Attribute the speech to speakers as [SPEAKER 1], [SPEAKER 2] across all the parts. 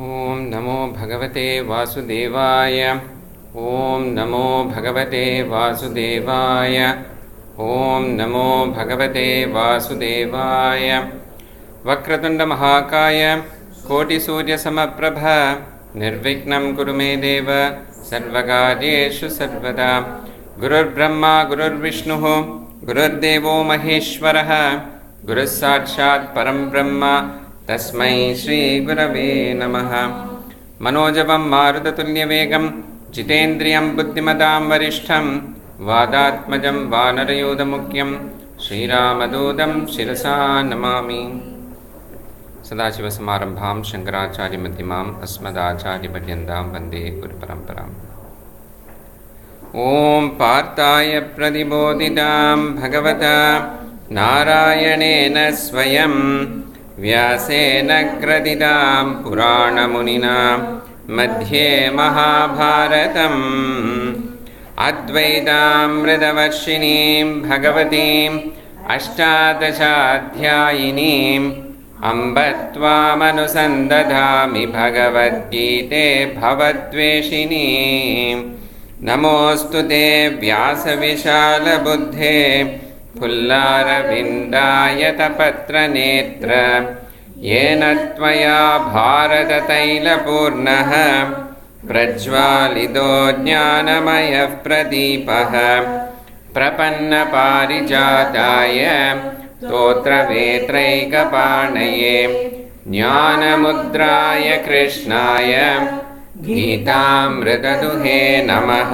[SPEAKER 1] ओम नमो भगवते वासुदेवाय। ओम नमो भगवते वासुदेवाय। ओम नमो भगवते वासुदेवाय। वक्रतुंड महाकाय कोटिसूर्यसमप्रभ निर्विघ्नं कुरु मे देव सर्वकार्येषु सर्वदा। गुरुर्ब्रह्मा गुरुर्विष्णुः गुरुर्देवो महेश्वरः गुरुः साक्षात् परं ब्रह्म तस्मै श्री गुरवे नमः। मनोजवं मारुततुल्यवेगं जितेन्द्रियं बुद्धिमतां वरिष्ठं वादात्मजं वानरयूथमुख्यं श्रीरामदूतं शिरसा नमामि। सदाशिवसमारम्भां शङ्कराचार्यमध्यमाम् अस्मदाचार्यपर्यन्तां वन्दे गुरुपरम्पराम्। ॐ पार्थाय प्रतिबोधितां भगवता नारायणेन स्वयं व्यासेन ग्रथितां पुराणमुनिना मध्ये महाभारतम् अद्वैतामृतवर्षिणीं भगवतीम् अष्टादशाध्यायिनीम् अम्ब त्वामनुसन्दधामि भगवद्गीते भवद्वेषिणीम्। नमोऽस्तु ते व्यासविशालबुद्धे फुल्लारविन्दायतपत्रनेत्र येन त्वया भारततैलपूर्णः प्रज्वालितो ज्ञानमयः प्रदीपः प्रपन्नपारिजाताय स्तोत्रवेत्रैकपाणये ज्ञानमुद्राय कृष्णाय गीतामृतदुहे नमः।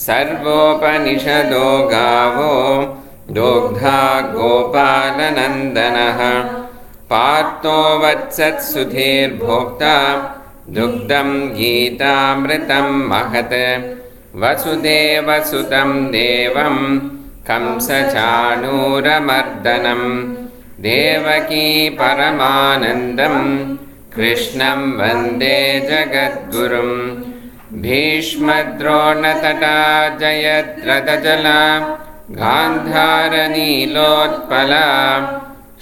[SPEAKER 1] सर्वोपनिषदो गावो दोग्धा गोपालनन्दनः पार्थो वत्सत्सुधीर्भोक्ता दुग्धं गीतामृतं महत्। वसुदेवसुतं देवं कंसचाणूरमर्दनं देवकी परमानन्दं कृष्णं वन्दे जगद्गुरुं। भीष्मद्रोणतटा जयद्रथजला गान्धारनीलोत्पला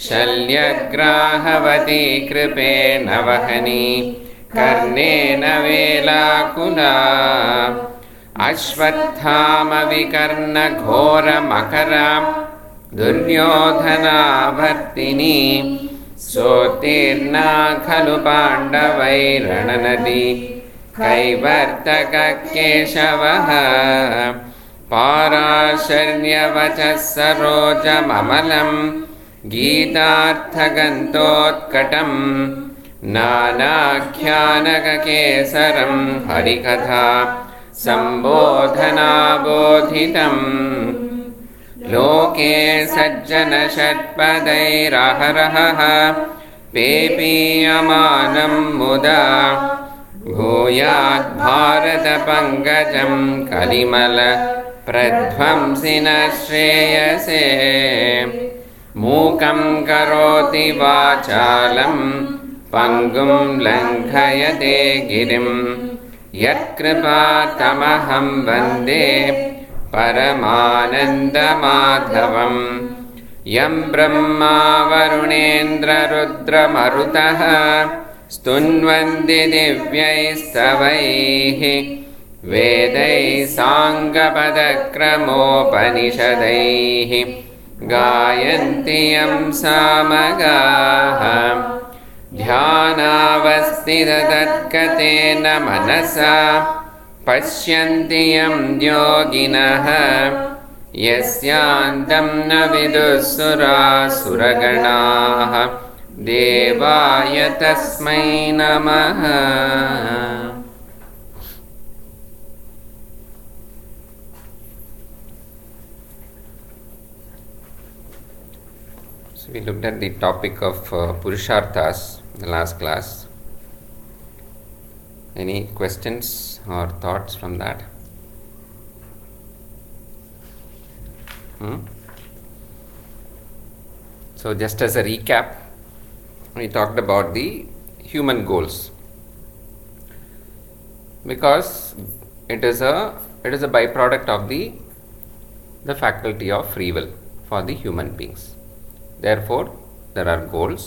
[SPEAKER 1] शल्यग्राहवती कृपेण वहनी कर्णेन वेलाकुला। अश्वत्थामविकर्णघोरमकरा दुर्योधनावर्तिनी सोत्तीर्णा खलु पाण्डवैरणनदी कैवर्तककेशवः। पाराशर्यवचः सरोजममलं गीतार्थगन्धोत्कटं नानाख्यानककेसरं हरिकथा सम्बोधनाबोधितम्। लोके सज्जनषट्पदैरहरहः पेपीयमानं मुदा भूयाद्भारतपङ्कजं कलिमल प्रध्वंसिनः श्रेयसे। मूकं करोति वाचालं पङ्गुं लङ्घयते गिरिं यत्कृपातमहं वन्दे परमानन्दमाधवम्। यं ब्रह्मा वरुणेन्द्ररुद्रमरुतः स्तुन्वन्ति दिव्यैस्तवैः वेदैः साङ्गपदक्रमोपनिषदैः गायन्ति यं सामगाः। ध्यानावस्थिततद्गतेन मनसा पश्यन्ति यं योगिनः यस्यान्तं न विदुःसुरासुरगणाः देवाय तस्मै नमः। So we looked at the topic of Purusharthas in the last class. Any questions or thoughts from that? So just as a recap, we talked about the human goals, because it is a byproduct of the faculty of free will for the human beings. Therefore, there are goals,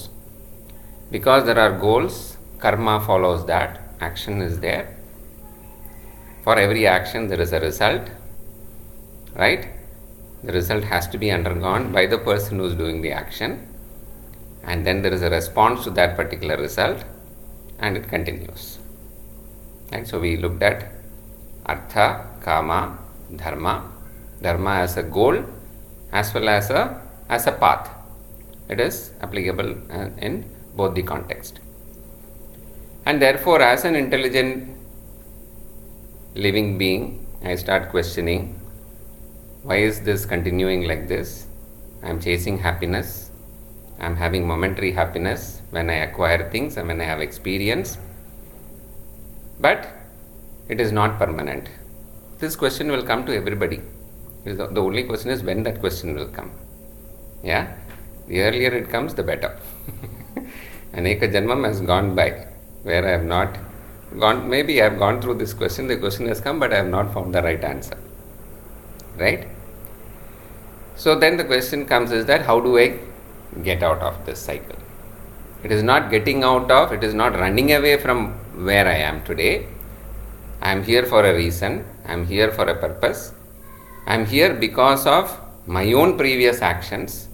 [SPEAKER 1] Because there are goals, karma follows that, action is there. For every action there is a result, right? The result has to be undergone by the person who is doing the action, and then there is a response to that particular result, and it continues. Right? So we looked at artha, kama, dharma. Dharma as a goal as well as a path. It is applicable in both the context. And therefore, as an intelligent living being, I start questioning, why is this continuing like this? I am chasing happiness. I am having momentary happiness when I acquire things and when I have experience. But it is not permanent. This question will come to everybody. The only question is when that question will come. Yeah? The earlier it comes, the better. Aneka Janmam has gone by, where I have not gone, maybe I have gone through this question, the question has come, but I have not found the right answer. Right? So then the question comes is that how do I get out of this cycle? It is not getting out of, it is not running away from where I am today. I am here for a reason, I am here for a purpose. I am here because of my own previous actions.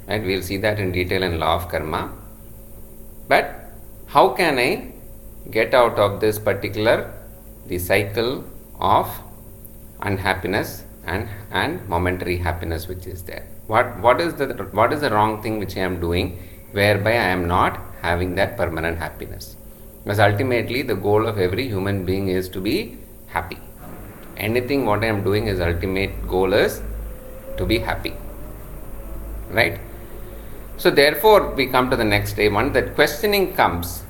[SPEAKER 1] Right? We will see that in detail in law of karma. But how can I get out of this particular, the cycle of unhappiness and momentary happiness which is there? What is the wrong thing which I am doing whereby I am not having that permanent happiness? Because ultimately the goal of every human being is to be happy. Anything what I am doing, his ultimate goal is to be happy. Right? So therefore we come to the next day. Once that questioning comes,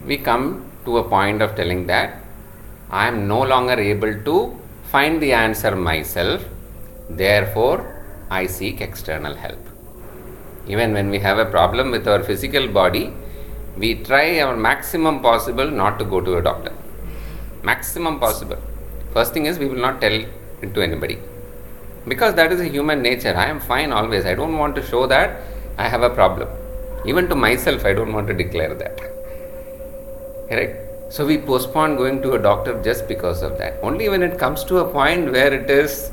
[SPEAKER 1] we come to a point of telling that I am no longer able to find the answer myself, therefore I seek external help. Even when we have a problem with our physical body, we try our maximum possible not to go to a doctor. Maximum possible. First thing is, we will not tell it to anybody. Because that is a human nature. I am fine always. I don't want to show that I have a problem. Even to myself, I don't want to declare that. Correct? So we postpone going to a doctor just because of that. Only when it comes to a point where it is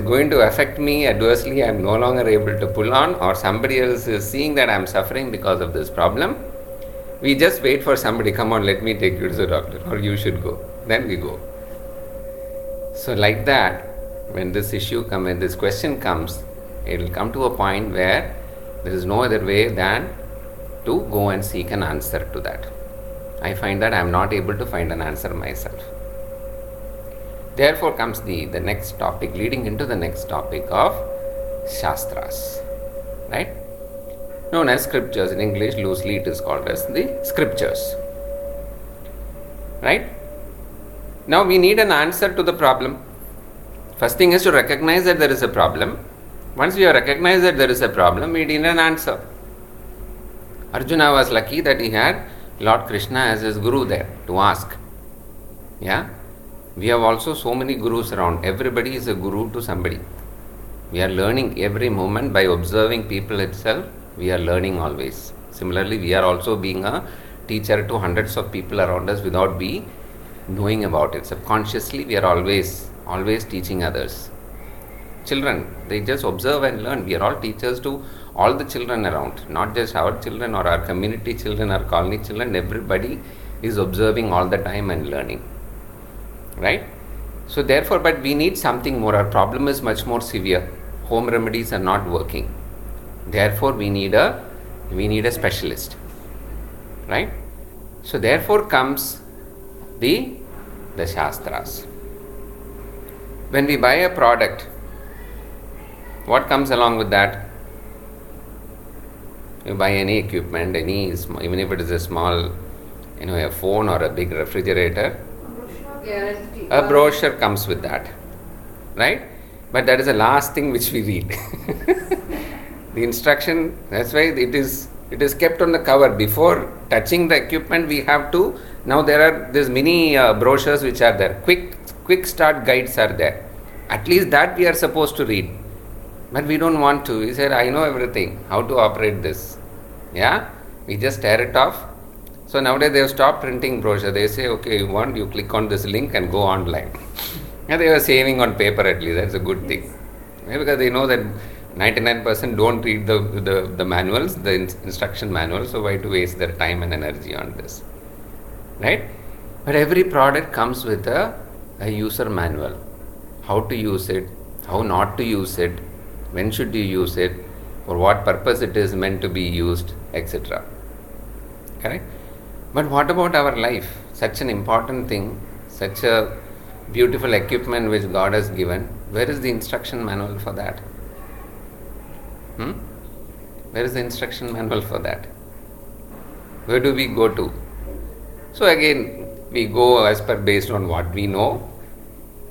[SPEAKER 1] going to affect me adversely, I am no longer able to pull on, or somebody else is seeing that I am suffering because of this problem, we just wait for somebody, come on, let me take you to the doctor, or you should go. Then we go. So like that, when this when this question comes, it will come to a point where there is no other way than to go and seek an answer to that. I find that I am not able to find an answer myself. Therefore comes the next topic, leading into the next topic of Shastras. Right? Known as scriptures. In English, loosely it is called as the scriptures. Right? Now we need an answer to the problem. First thing is to recognize that there is a problem. Once we have recognized that there is a problem, we need an answer. Arjuna was lucky that he had Lord Krishna as his guru there to ask. Yeah? We have also so many gurus around. Everybody is a guru to somebody. We are learning every moment by observing people itself. We are learning always. Similarly, we are also being a teacher to hundreds of people around us without knowing about it. Subconsciously, we are always teaching others. Children, they just observe and learn. We are all teachers to all the children around, not just our children or our community children, our colony children. Everybody is observing all the time and learning. Right? So therefore, but we need something more. Our problem is much more severe. Home remedies are not working. Therefore, we need a specialist. Right? So therefore comes the Shastras. When we buy a product, what comes along with that? You buy any equipment, even if it is a small, a phone or a big refrigerator, a brochure comes with that, right? But that is the last thing which we read. The instruction, that's why it is kept on the cover. Before touching the equipment, we have to, now there are these mini brochures which are there. Quick start guides are there. At least that we are supposed to read. But we don't want to. We said, I know everything, how to operate this. Yeah? We just tear it off. So nowadays they have stopped printing brochure. They say, okay, you want, you click on this link and go online. And they are saving on paper at least. That's a good thing. Yeah, because they know that 99% don't read the manuals, the instruction manuals. So why to waste their time and energy on this? Right? But every product comes with a user manual. How to use it, how not to use it, when should you use it, for what purpose it is meant to be used, etc. Correct? But what about our life? Such an important thing, such a beautiful equipment which God has given. Where is the instruction manual for that? Where is the instruction manual for that? Where do we go to? So again, we go as per based on what we know,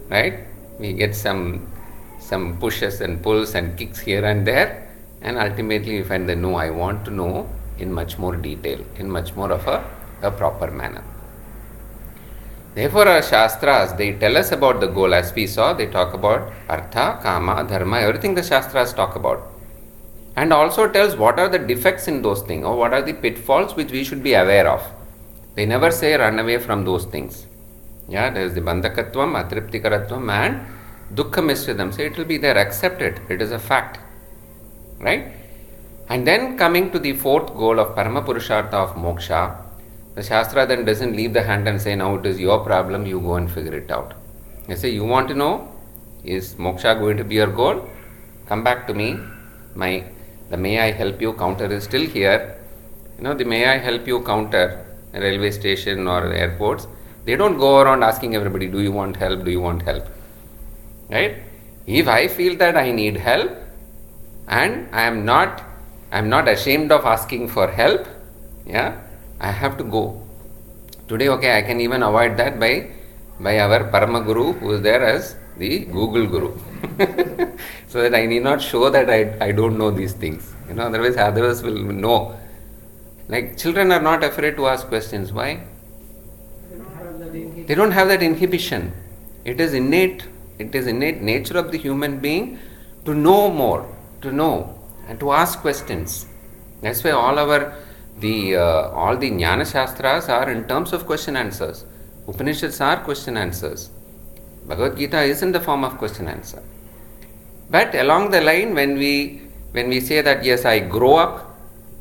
[SPEAKER 1] right? We get some pushes and pulls and kicks here and there, and ultimately we find that no, I want to know in much more detail, in much more of a proper manner. Therefore, our Shastras, they tell us about the goal. As we saw, they talk about Artha, Kama, Dharma, everything the Shastras talk about. And also tells what are the defects in those things, or what are the pitfalls which we should be aware of. They never say run away from those things. Yeah, there is the Bandhakatvam, Atriptikaratvam and Dukkha Mishridam. So it will be there, accept it. It is a fact. Right? And then coming to the fourth goal of Paramapurushartha of Moksha, the Shastra then doesn't leave the hand and say, now it is your problem, you go and figure it out. They say, you want to know, is Moksha going to be your goal? Come back to me. The may I help you counter is still here. The may I help you counter, railway station or airports, they don't go around asking everybody, do you want help, do you want help? Right? If I feel that I need help and I am not ashamed of asking for help, yeah, I have to go. Today, okay, I can even avoid that by our Parama Guru, who is there as the Google Guru. So that I need not show that I don't know these things. Otherwise others will know. Like children are not afraid to ask questions. Why? They don't have that inhibition. It is innate nature of the human being to know more, to know and to ask questions. That's why all the Jnana Shastras are in terms of question answers. Upanishads are question answers. Bhagavad Gita is in the form of question answer. But along the line, when we say that yes, I grow up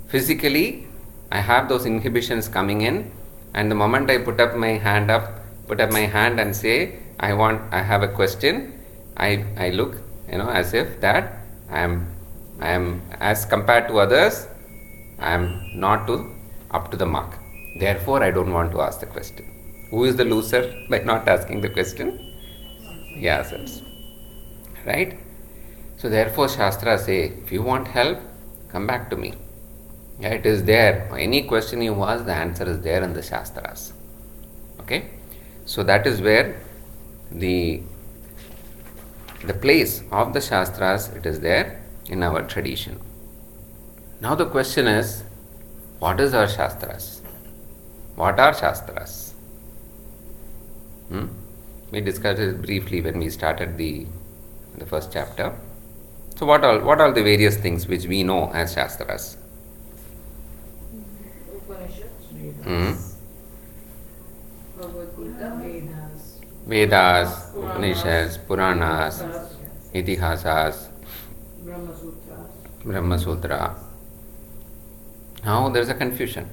[SPEAKER 1] physically, I have those inhibitions coming in, and the moment I put up my hand and say, I have a question, I look, as if that I am as compared to others, I am not up to the mark. Therefore, I don't want to ask the question. Who is the loser by not asking the question? Yourselves. Right? So therefore, Shastra say, if you want help, come back to me. Yeah, it is there. Any question you ask, the answer is there in the Shastras. Okay? So that is where the place of the Shastras, it is there in our tradition. Now the question is, what is our Shastras? What are Shastras? We discussed it briefly when we started the first chapter. So what are the various things which we know as Shastras?
[SPEAKER 2] Upanishads,
[SPEAKER 1] Vedas, Upanishads, Puranas, Itihasas, Brahma Sutra. Now there is a confusion,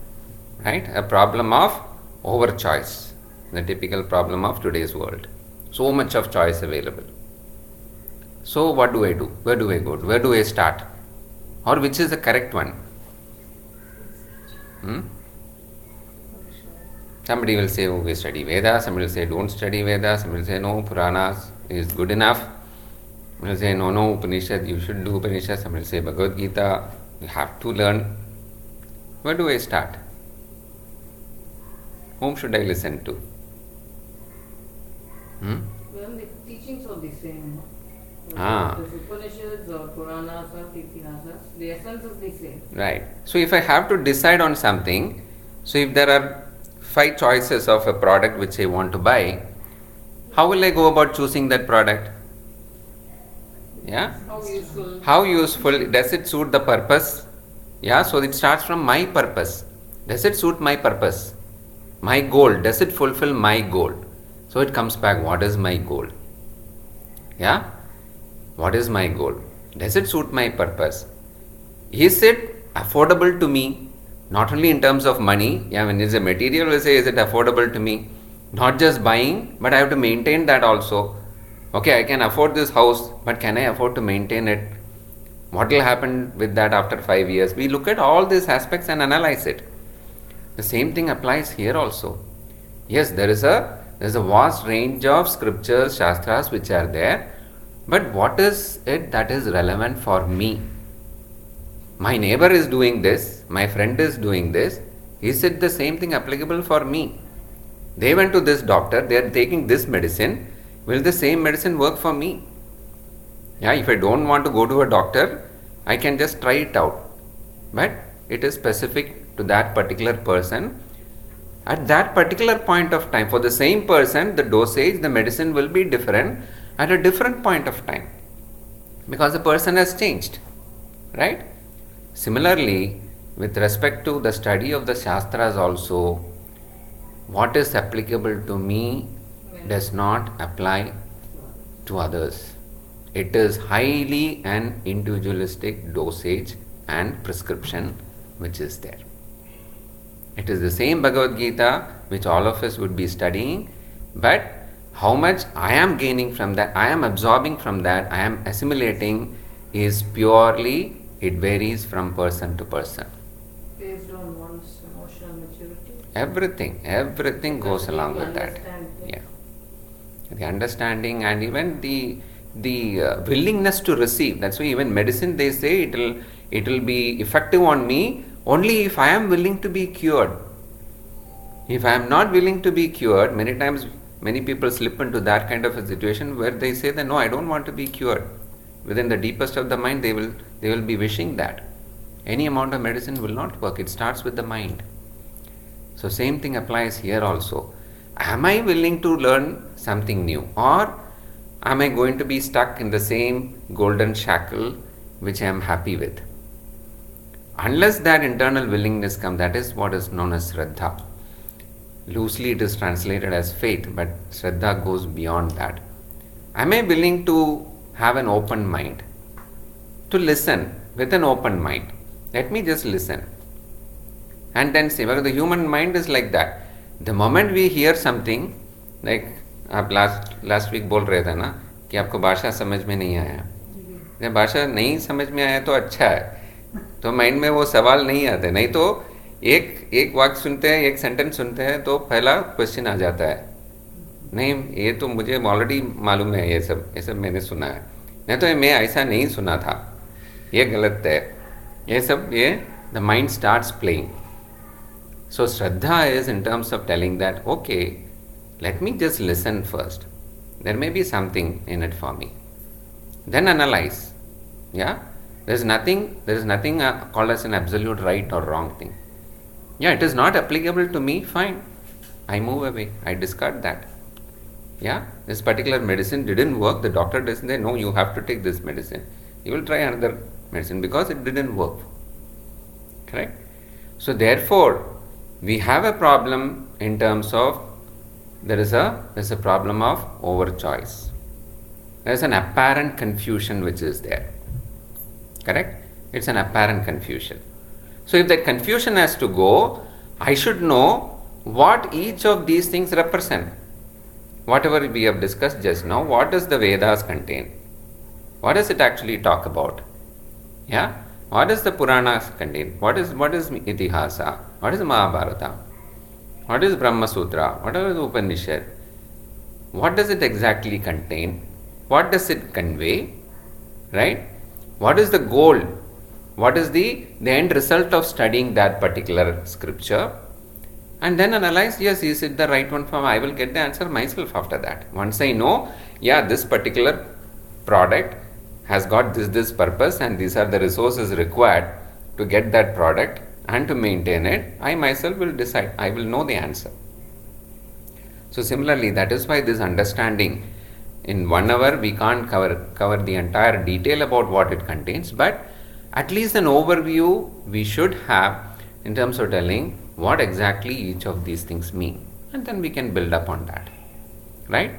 [SPEAKER 1] right? A problem of over choice, the typical problem of today's world. So much of choice available. So what do I do? Where do I go? Where do I start? Or which is the correct one? Somebody will say, we study Vedas. Somebody will say, don't study Vedas. Somebody will say, no, Puranas is good enough. Somebody will say, no, Upanishad, you should do Upanishad. Somebody will say, Bhagavad Gita, you have to learn. Where do I start? Whom should I listen to?
[SPEAKER 2] Well, the teachings are the same.
[SPEAKER 1] Ah.
[SPEAKER 2] The Upanishads or Puranas or Itihasas, the essence is the same.
[SPEAKER 1] Right. So if I have to decide on something, so if there are 5 choices of a product which I want to buy, how will I go about choosing that product? Yeah?
[SPEAKER 2] How useful?
[SPEAKER 1] How useful? Does it suit the purpose? Yeah, so it starts from my purpose. Does it suit my purpose? My goal, does it fulfill my goal? So it comes back, what is my goal? Yeah? What is my goal? Does it suit my purpose? Is it affordable to me? Not only in terms of money, yeah, when it's a material, we say, is it affordable to me? Not just buying, but I have to maintain that also. Okay, I can afford this house, but can I afford to maintain it? What will happen with that after 5 years? We look at all these aspects and analyze it. The same thing applies here also. Yes, there is a vast range of scriptures, shastras which are there, but what is it that is relevant for me? My neighbor is doing this, my friend is doing this. Is it the same thing applicable for me? They went to this doctor, they are taking this medicine. Will the same medicine work for me? Yeah, if I don't want to go to a doctor, I can just try it out. But it is specific to that particular person. At that particular point of time, for the same person, the dosage, the medicine will be different at a different point of time. Because the person has changed. Right? Similarly, with respect to the study of the Shastras also, what is applicable to me does not apply to others. It is highly an individualistic dosage and prescription which is there. It is the same Bhagavad Gita which all of us would be studying, but how much I am gaining from that, I am absorbing from that, I am assimilating is purely, it varies from person to person.
[SPEAKER 2] Based on one's emotional maturity.
[SPEAKER 1] Everything goes along with that. Yeah. The understanding and even the willingness to receive. That's why even medicine, they say it will be effective on me only if I am willing to be cured. If I am not willing to be cured, many times many people slip into that kind of a situation where they say that no, I don't want to be cured. Within the deepest of the mind, they will be wishing that. Any amount of medicine will not work. It starts with the mind. So same thing applies here also. Am I willing to learn something new, or am I going to be stuck in the same golden shackle which I am happy with? Unless that internal willingness comes, that is what is known as Shraddha. Loosely it is translated as faith, but Shraddha goes beyond that. Am I willing to have an open mind? To listen with an open mind. Let me just listen. And then see, because the human mind is like that. The moment we hear something, like आप last week बोल रहे थे ना कि आपको भाषा समझ में नहीं आया, जब भाषा नहीं समझ में आया तो अच्छा है, तो माइंड में वो सवाल नहीं आते. नहीं तो एक वाक्य सुनते हैं, एक सेंटेंस सुनते हैं तो पहला क्वेश्चन आ जाता है, नहीं ये तो मुझे ऑलरेडी मालूम है, ये सब मैंने सुना है, नहीं तो मैं ऐसा नहीं सुना था, ये गलत है, ये सब ये the mind starts playing. So Shraddha is in terms of telling that, okay, let me just listen first. There may be something in it for me. Then analyze. Yeah? There is nothing called as an absolute right or wrong thing. Yeah, it is not applicable to me, fine. I move away. I discard that. Yeah? This particular medicine didn't work. The doctor doesn't say, no, you have to take this medicine. You will try another medicine because it didn't work. Correct? So therefore, we have a problem in terms of there is a problem of over-choice. There is an apparent confusion which is there. Correct? It's an apparent confusion. So if that confusion has to go, I should know what each of these things represent. Whatever we have discussed just now, what does the Vedas contain? What does it actually talk about? Yeah? What does the Puranas contain? What is Itihasa? What is Mahabharata? What is Brahma Sutra? What is Upanishad? What does it exactly contain? What does it convey? Right? What is the goal? What is the end result of studying that particular scripture? And then analyze, yes, is it the right one for me? I will get the answer myself after that. Once I know, yeah, this particular product has got this purpose and these are the resources required to get that product and to maintain it, I myself will decide. I will know the answer. So similarly, that is why this understanding, in 1 hour we can't cover the entire detail about what it contains, but at least an overview we should have in terms of telling what exactly each of these things mean, and then we can build up on that, right?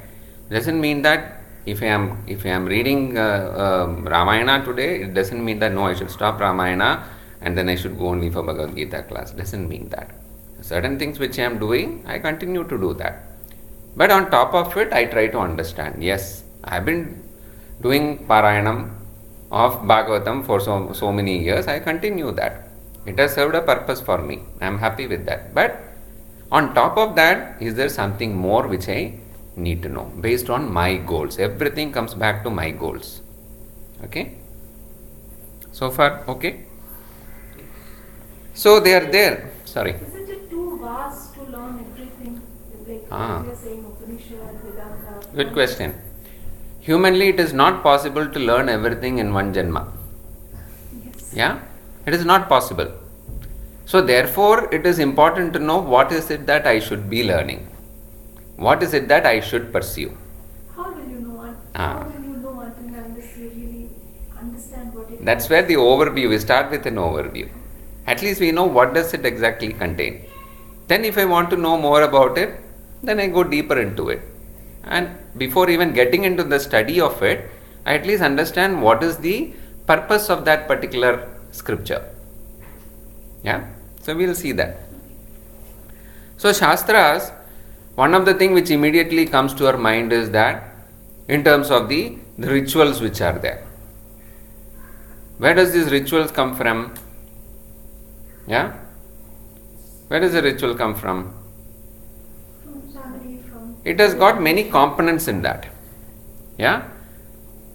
[SPEAKER 1] Doesn't mean that if I am reading Ramayana today, it doesn't mean that no, I should stop Ramayana and then I should go only for Bhagavad Gita class. Doesn't mean that. Certain things which I am doing, I continue to do that. But on top of it, I try to understand. Yes, I have been doing Parayanam of Bhagavatam for so many years. I continue that. It has served a purpose for me. I am happy with that. But on top of that, is there something more which I need to know based on my goals? Everything comes back to my goals. Okay? So far, okay? So they are there. Sorry.
[SPEAKER 3] Isn't it too vast to learn everything? Like you are saying Upanishad, Vedanta.
[SPEAKER 1] Good question. Humanly, it is not possible to learn everything in one Janma.
[SPEAKER 3] Yes.
[SPEAKER 1] Yeah? It is not possible. So therefore, it is important to know what is it that I should be learning. What is it that I should pursue?
[SPEAKER 3] How will you know? How will you know unless you really understand what it
[SPEAKER 1] That's
[SPEAKER 3] is?
[SPEAKER 1] where the overview, we start with an overview. At least we know what does it exactly contain. Then if I want to know more about it, then I go deeper into it. And before even getting into the study of it, I at least understand what is the purpose of that particular scripture. Yeah? So we will see that. So Shastras, one of the things which immediately comes to our mind is that in terms of the rituals which are there. Where does these rituals come from? Yeah? Where does the ritual come from?
[SPEAKER 3] From family, from...
[SPEAKER 1] It has got many components in that. Yeah?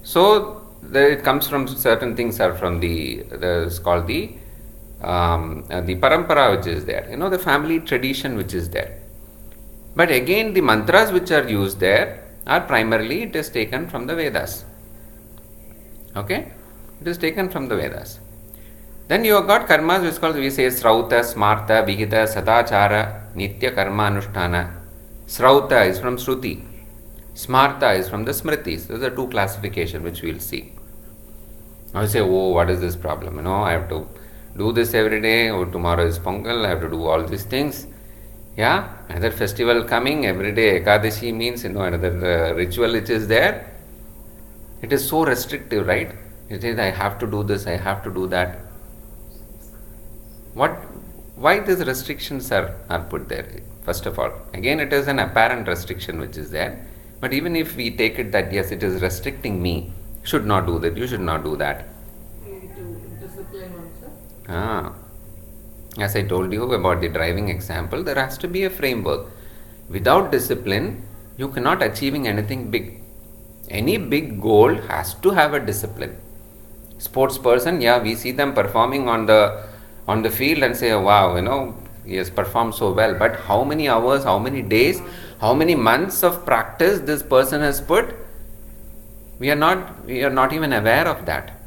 [SPEAKER 1] So, it comes from certain things are from it's called the parampara which is there. You know, the family tradition which is there. But again, the mantras which are used there are primarily, it is taken from the Vedas. Okay? It is taken from the Vedas. Then you have got karmas which is called, we say, Srauta, Smarta, Vihita, Sadachara, Nitya Karma Anushtana. Srauta is from Shruti. Smarta is from the Smritis. Those are two classifications which we will see. Now you say, oh, what is this problem? You know, I have to do this every day. Oh, tomorrow is Pongal. I have to do all these things. Yeah, another festival coming every day. Ekadashi means, another ritual which is there. It is so restrictive, right? It is, I have to do this, I have to do that. Why these restrictions are put there? First of all, again, it is an apparent restriction which is there. But even if we take it that yes, it is restricting me, should not do that, you should not do that.
[SPEAKER 2] To discipline oneself.
[SPEAKER 1] As I told you about the driving example, there has to be a framework. Without discipline, you cannot achieving anything big. Any big goal has to have a discipline. Sports person, yeah, we see them performing on the field and say, wow, he has performed so well. But how many hours, how many days, how many months of practice this person has put? We are not even aware of that.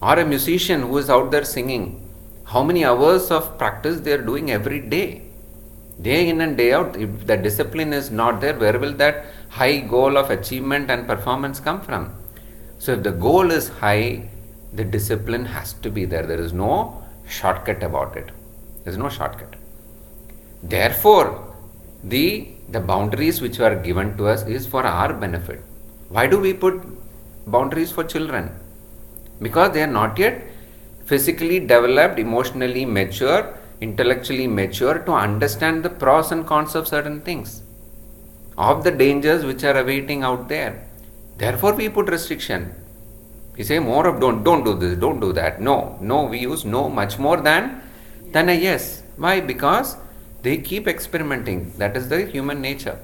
[SPEAKER 1] Or a musician who is out there singing, how many hours of practice they are doing every day in and day out. If the discipline is not there, where will that high goal of achievement and performance come from? So if the goal is high, the discipline has to be there. There is no shortcut about it. There is no shortcut. Therefore, the boundaries which are given to us is for our benefit. Why do we put boundaries for children? Because they are not yet physically developed, emotionally mature, intellectually mature to understand the pros and cons of certain things, of the dangers which are awaiting out there. Therefore, we put restriction. We say more of don't do this, don't do that. No, we use no much more than a yes. Why? Because they keep experimenting. That is the human nature.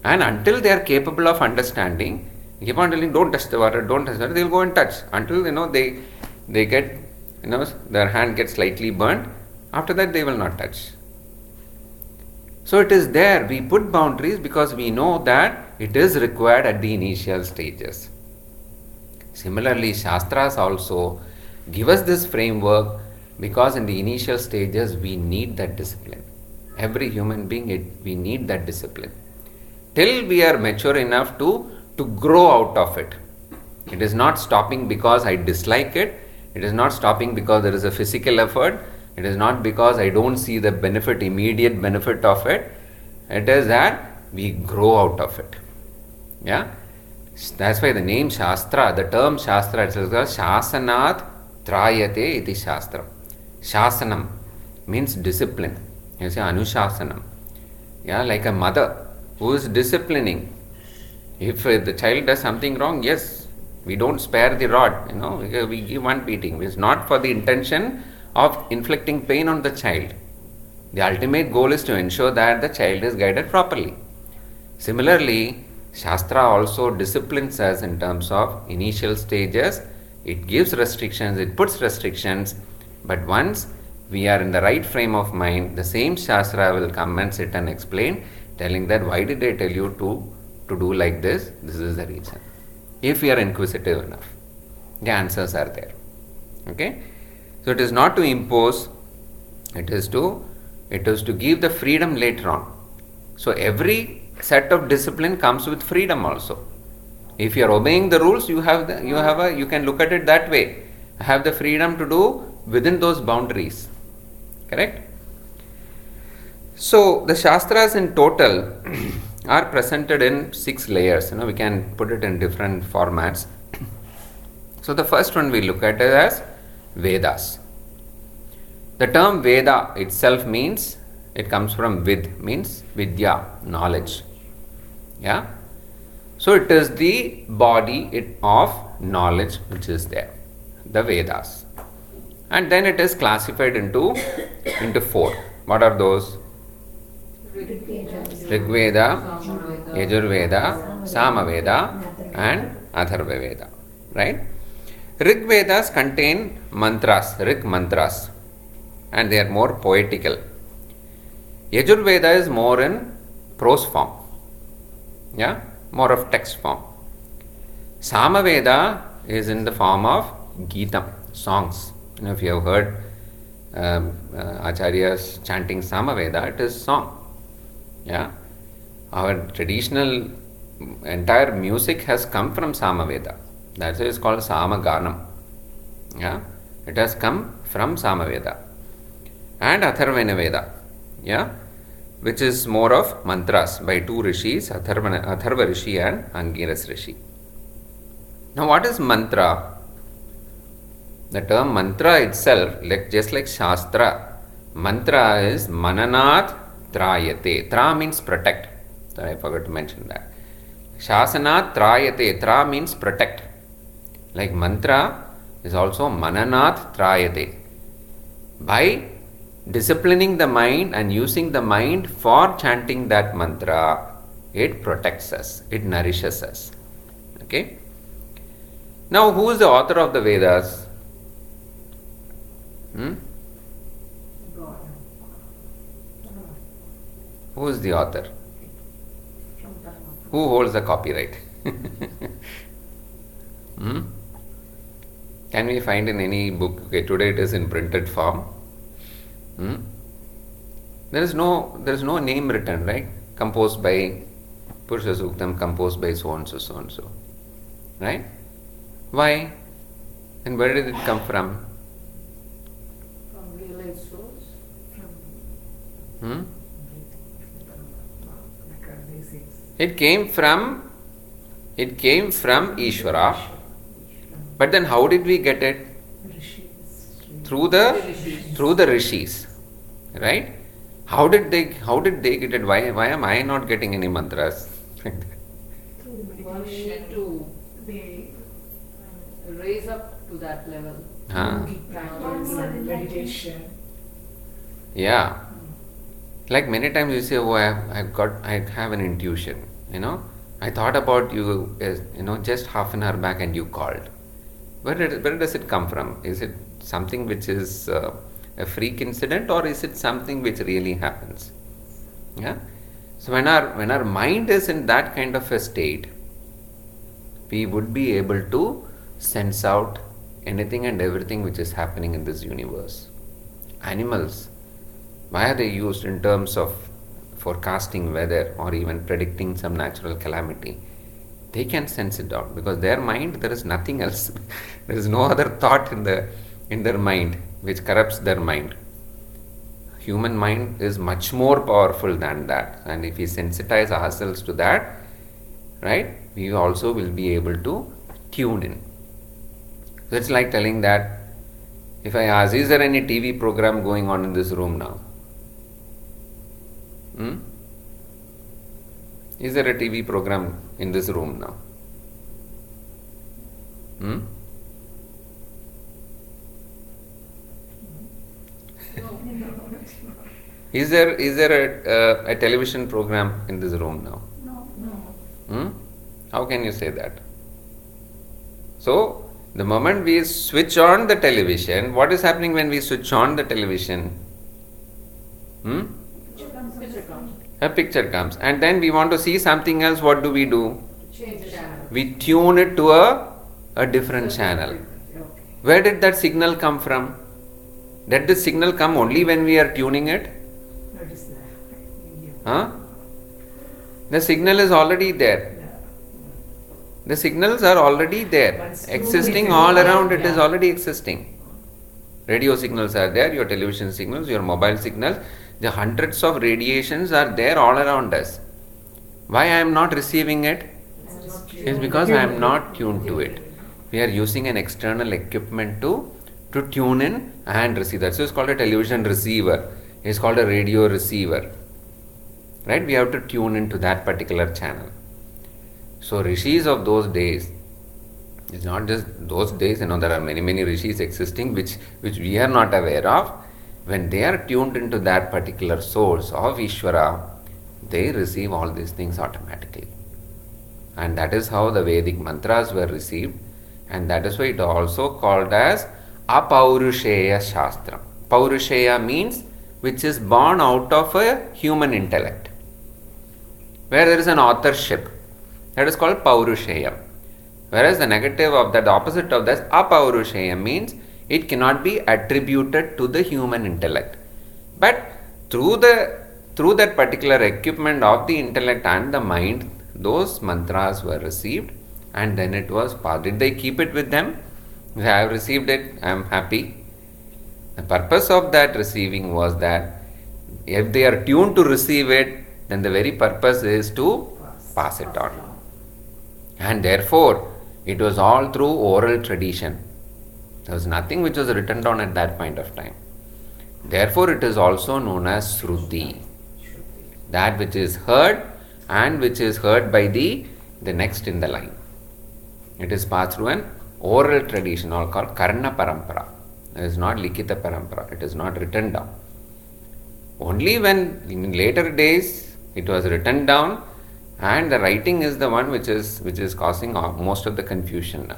[SPEAKER 1] And until they are capable of understanding, keep on telling don't touch the water, they will go and touch until they get their hand gets slightly burnt. After that they will not touch. So it is there. We put boundaries because we know that it is required at the initial stages. Similarly, Shastras also give us this framework because in the initial stages we need that discipline. Every human being, we need that discipline. Till we are mature enough to grow out of it. It is not stopping because I dislike it. It is not stopping because there is a physical effort. It is not because I don't see the benefit, immediate benefit of it. It is that we grow out of it. Yeah? That's why the name Shastra, the term Shastra itself is Shasanat Trayate iti Shastra. Shasanam means discipline. You say Anushasanam. Yeah, like a mother who is disciplining. If the child does something wrong, yes, we don't spare the rod, we give one beating. It's not for the intention of inflicting pain on the child. The ultimate goal is to ensure that the child is guided properly. Similarly, Shastra also disciplines us in terms of initial stages. It gives restrictions, it puts restrictions, but once we are in the right frame of mind, the same Shastra will come and sit and explain, telling that why did I tell you to do like this? This is the reason. If we are inquisitive enough, the answers are there. Okay? So it is not to impose, it is to give the freedom later on. So every set of discipline comes with freedom also. If you are obeying the rules, you can look at it that way. I have the freedom to do within those boundaries. Correct? So the Shastras in total are presented in 6 layers. We can put it in different formats. So the first one we look at it as Vedas. The term Veda itself means, it comes from Vid, means Vidya, knowledge. Yeah? So it is the body of knowledge which is there, the Vedas. And then it is classified into 4. What are those? Rigveda, Yajurveda, Samaveda and Atharva Veda. Right? Rigvedas contain mantras, Rig mantras, and they are more poetical. Yajurveda is more in prose form. Yeah? More of text form. Samaveda is in the form of Geetam, songs. If you have heard Acharyas chanting Samaveda, it is song. Yeah? Our traditional entire music has come from Samaveda. That's why it's called Samaganam. Yeah? It has come from Samaveda. And Atharvana Veda. Yeah? Which is more of mantras by 2 rishis, Atharva Rishi and Angiras Rishi. Now what is mantra? The term mantra itself, just like Shastra, mantra is Mananat Trayate. Tra means protect. I forgot to mention that. Shasanat Trayate. Tra means protect. Like mantra is also Mananat Trayate. By disciplining the mind and using the mind for chanting that mantra, it protects us, it nourishes us. Okay? Now, who is the author of the Vedas? Who is the author? Who holds the copyright? Can we find in any book? Okay, today it is in printed form. There is no name written, right? Composed by Purusha Suktam, composed by so and so, so and so. Right? Why? And where did it come from?
[SPEAKER 2] From realized source.
[SPEAKER 1] It came from Ishvara. But then how did we get it? Through the rishis. Right? How did they get it? Why am I not getting any mantras?
[SPEAKER 2] One need to raise up to that level.
[SPEAKER 3] Meditation.
[SPEAKER 1] Yeah. Like many times you say, oh, I have an intuition. I thought about you, just half an hour back and you called. Where does it come from? Is it something which is a freak incident, or is it something which really happens? Yeah. So when our mind is in that kind of a state, we would be able to sense out anything and everything which is happening in this universe. Animals, why are they used in terms of forecasting weather or even predicting some natural calamity? They can sense it out because their mind, there is nothing else. There is no other thought in their mind which corrupts their mind. human mind is much more powerful than that. And if we sensitize ourselves to that, right, we also will be able to tune in. So it's like telling that, if I ask, is there any TV program going on in this room now? Is there a TV program in this room now? Is there a television program in this room now?
[SPEAKER 3] No.
[SPEAKER 1] How can you say that? So, the moment we switch on the television, what is happening when we switch on the television? A picture comes. And then we want to see something else, what do?
[SPEAKER 2] Change the channel.
[SPEAKER 1] We tune it to a different channel.
[SPEAKER 2] Okay.
[SPEAKER 1] Where did that signal come from? Did the signal come only when we are tuning it?
[SPEAKER 2] What is that?
[SPEAKER 1] Huh? The signal is already there. The signals are already there, existing all around. It is already existing. Radio signals are there, your television signals, your mobile signals. The hundreds of radiations are there all around us. Why I am not receiving it? It's because I am not tuned to it. We are using an external equipment to tune in and receive that. So it's called a television receiver. It's called a radio receiver. Right? We have to tune into that particular channel. So rishis of those days, it's not just those days, there are many rishis existing which we are not aware of. When they are tuned into that particular source of Ishvara, they receive all these things automatically. And that is how the Vedic mantras were received, and that is why it is also called as Apaurusheya Shastram. Paurusheya means which is born out of a human intellect, where there is an authorship. That is called Paurusheyam. Whereas the negative of that, the opposite of that, Apaurusheyam, means it cannot be attributed to the human intellect. But through that particular equipment of the intellect and the mind, those mantras were received, and then it was passed. Did they keep it with them? I have received it, I am happy. The purpose of that receiving was that if they are tuned to receive it, then the very purpose is to pass it on. And therefore, it was all through oral tradition. There was nothing which was written down at that point of time. Therefore, it is also known as Shruti. That which is heard and which is heard by the next in the line. It is passed through an oral tradition, all called Karna Parampara. It is not Likita Parampara. It is not written down. Only when in later days it was written down, and the writing is the one which is causing most of the confusion now.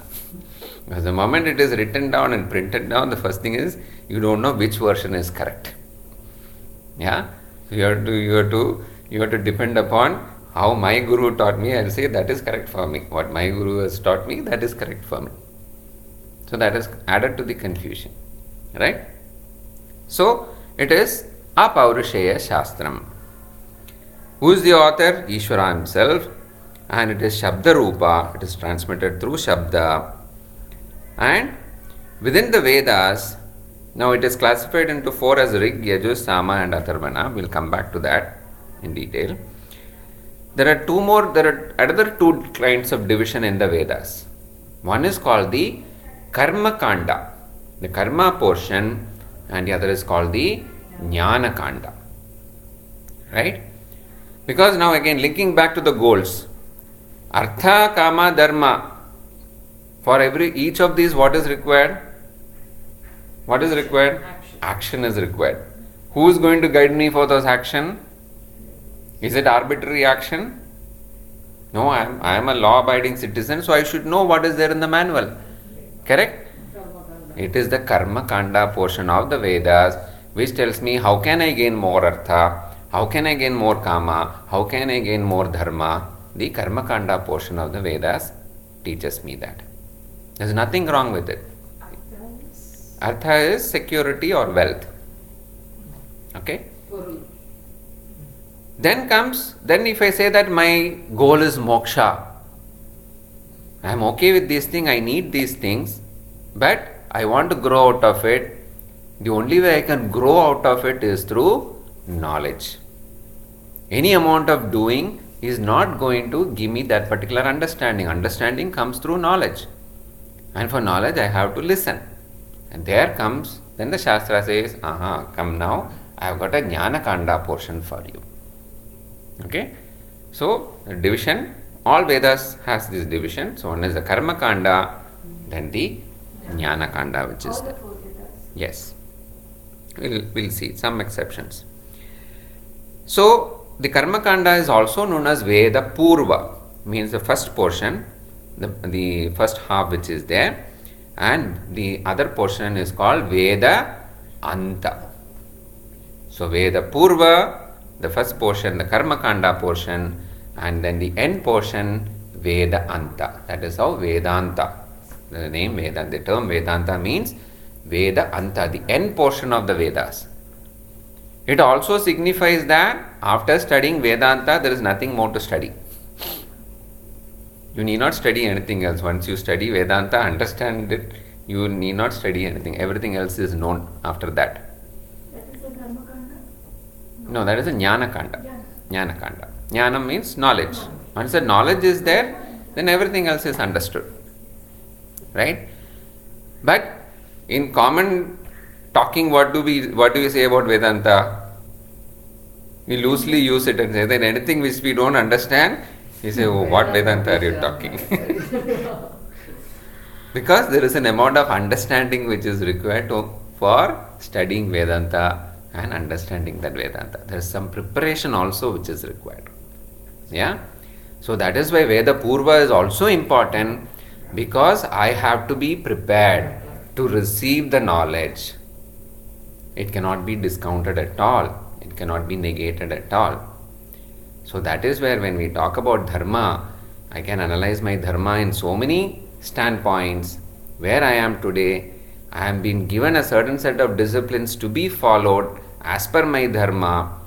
[SPEAKER 1] Because the moment it is written down and printed down, the first thing is you don't know which version is correct. Yeah, you have to depend upon how my guru taught me. I'll say that is correct for me. What my guru has taught me, that is correct for me. So that is added to the confusion, right? So it is Apaurusheya Shastram. Who is the author? Ishvara himself, and it is Shabda Rupa. It is transmitted through Shabda. And within the Vedas, now it is classified into 4 as Rig, Yajur, Sama and Atharvana. We'll come back to that in detail. There are another 2 kinds of division in the Vedas. One is called the Karma Kanda, the Karma portion, and the other is called the Jnana Kanda. Right? Because now again linking back to the goals, Artha, Kama, Dharma, for each of these what is required? What is required? Action is required. Who is going to guide me for those action? Is it arbitrary action? No, I am a law-abiding citizen, so I should know what is there in the manual. Correct? It is the Karma Kanda portion of the Vedas which tells me how can I gain more Artha, how can I gain more Kama, how can I gain more Dharma. The Karma Kanda portion of the Vedas teaches me that. There is nothing wrong with it. Artha is security or wealth. Okay? Then if I say that my goal is moksha, I am okay with these things, I need these things, but I want to grow out of it. The only way I can grow out of it is through knowledge. Any amount of doing is not going to give me that particular understanding. Understanding comes through knowledge. And for knowledge, I have to listen. And there comes, then the Shastra says, come now, I have got a Jnana Kanda portion for you. Okay? So, division, all Vedas has this division. So, one is the Karma Kanda, then the Jnana Kanda, which is
[SPEAKER 3] All the
[SPEAKER 1] there.
[SPEAKER 3] 4 Vedas.
[SPEAKER 1] Yes. We'll see some exceptions. So, the Karma Kanda is also known as Veda Purva, means the first portion, the first half which is there, and the other portion is called Veda Anta. So, Veda Purva, the first portion, the Karma Kanda portion, and then the end portion, Veda Anta. That is how Vedanta, the name Vedanta, the term Vedanta means Veda Anta, the end portion of the Vedas. It also signifies that after studying Vedanta, there is nothing more to study. You need not study anything else. Once you study Vedanta, understand it, you need not study anything. Everything else is known after that.
[SPEAKER 3] That is the Dharma Kanda?
[SPEAKER 1] No, that is a Jnana Kanda.
[SPEAKER 3] Jnana.
[SPEAKER 1] Jnana Kanda. Jnana means knowledge. Once the knowledge is there, then everything else is understood. Right? But in common talking, what do we say about Vedanta? We loosely use it and say that anything which we don't understand, we say, oh, what Vedanta are you talking? Because there is an amount of understanding which is required for studying Vedanta and understanding that Vedanta. There is some preparation also which is required. Yeah? So that is why Veda Purva is also important, because I have to be prepared to receive the knowledge. It cannot be discounted at all. It cannot be negated at all. So that is where when we talk about dharma, I can analyze my dharma in so many standpoints. Where I am today, I am being given a certain set of disciplines to be followed as per my dharma,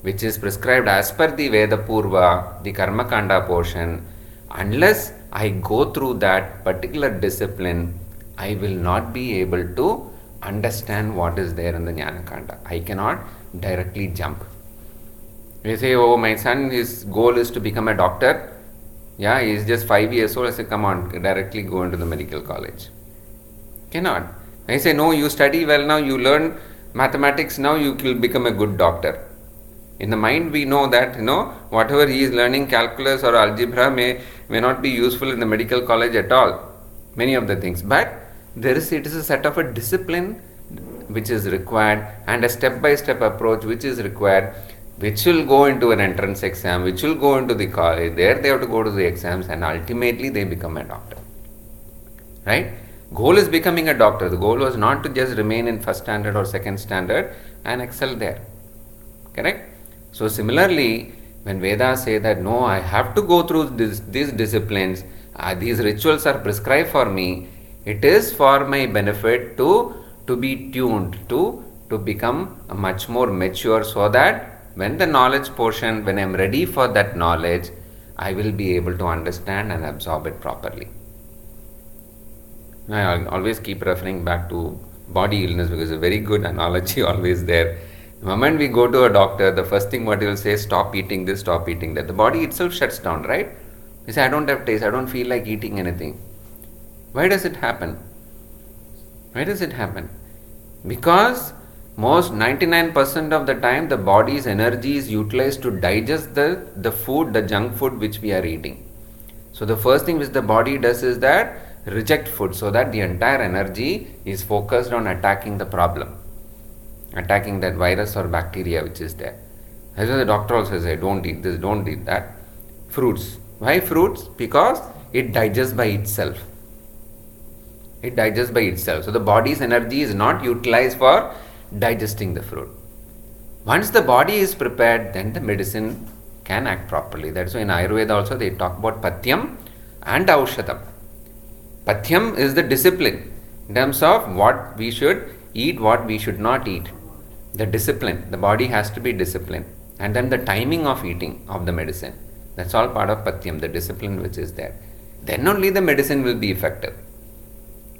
[SPEAKER 1] which is prescribed as per the Veda Purva, the Karma Kanda portion. Unless I go through that particular discipline, I will not be able to understand what is there in the Jnana Kanda. I cannot directly jump. We say, oh, my son, his goal is to become a doctor. Yeah, he is just 5 years old. I say, come on, directly go into the medical college. Cannot. I say, no, you study well now, you learn mathematics now, you will become a good doctor. In the mind, we know that, whatever he is learning, calculus or algebra may not be useful in the medical college at all. Many of the things. But it is a set of a discipline which is required, and a step-by-step approach which is required, which will go into an entrance exam, which will go into the college. There they have to go to the exams, and ultimately they become a doctor. Right? Goal is becoming a doctor. The goal was not to just remain in first standard or second standard and excel there. Correct? So similarly, when Vedas say that no, I have to go through these disciplines, these rituals are prescribed for me, it is for my benefit to be tuned, to become much more mature, so that when the knowledge portion, when I am ready for that knowledge, I will be able to understand and absorb it properly. I always keep referring back to body illness because it's a very good analogy always there. The moment we go to a doctor, the first thing what he will say is stop eating this, stop eating that. The body itself shuts down, right? You say, I don't have taste, I don't feel like eating anything. Why does it happen? Why does it happen? Because most 99% of the time the body's energy is utilized to digest the food, the junk food which we are eating. So the first thing which the body does is that reject food, so that the entire energy is focused on attacking the problem, attacking that virus or bacteria which is there. That's why the doctor also says, don't eat this, don't eat that. Fruits. Why fruits? Because it digests by itself. It digests by itself. So the body's energy is not utilized for digesting the fruit. Once the body is prepared, then the medicine can act properly. That's why in Ayurveda also they talk about Pathyam and Aushadam. Pathyam is the discipline in terms of what we should eat, what we should not eat. The discipline, the body has to be disciplined. And then the timing of eating of the medicine. That's all part of Pathyam, the discipline which is there. Then only the medicine will be effective.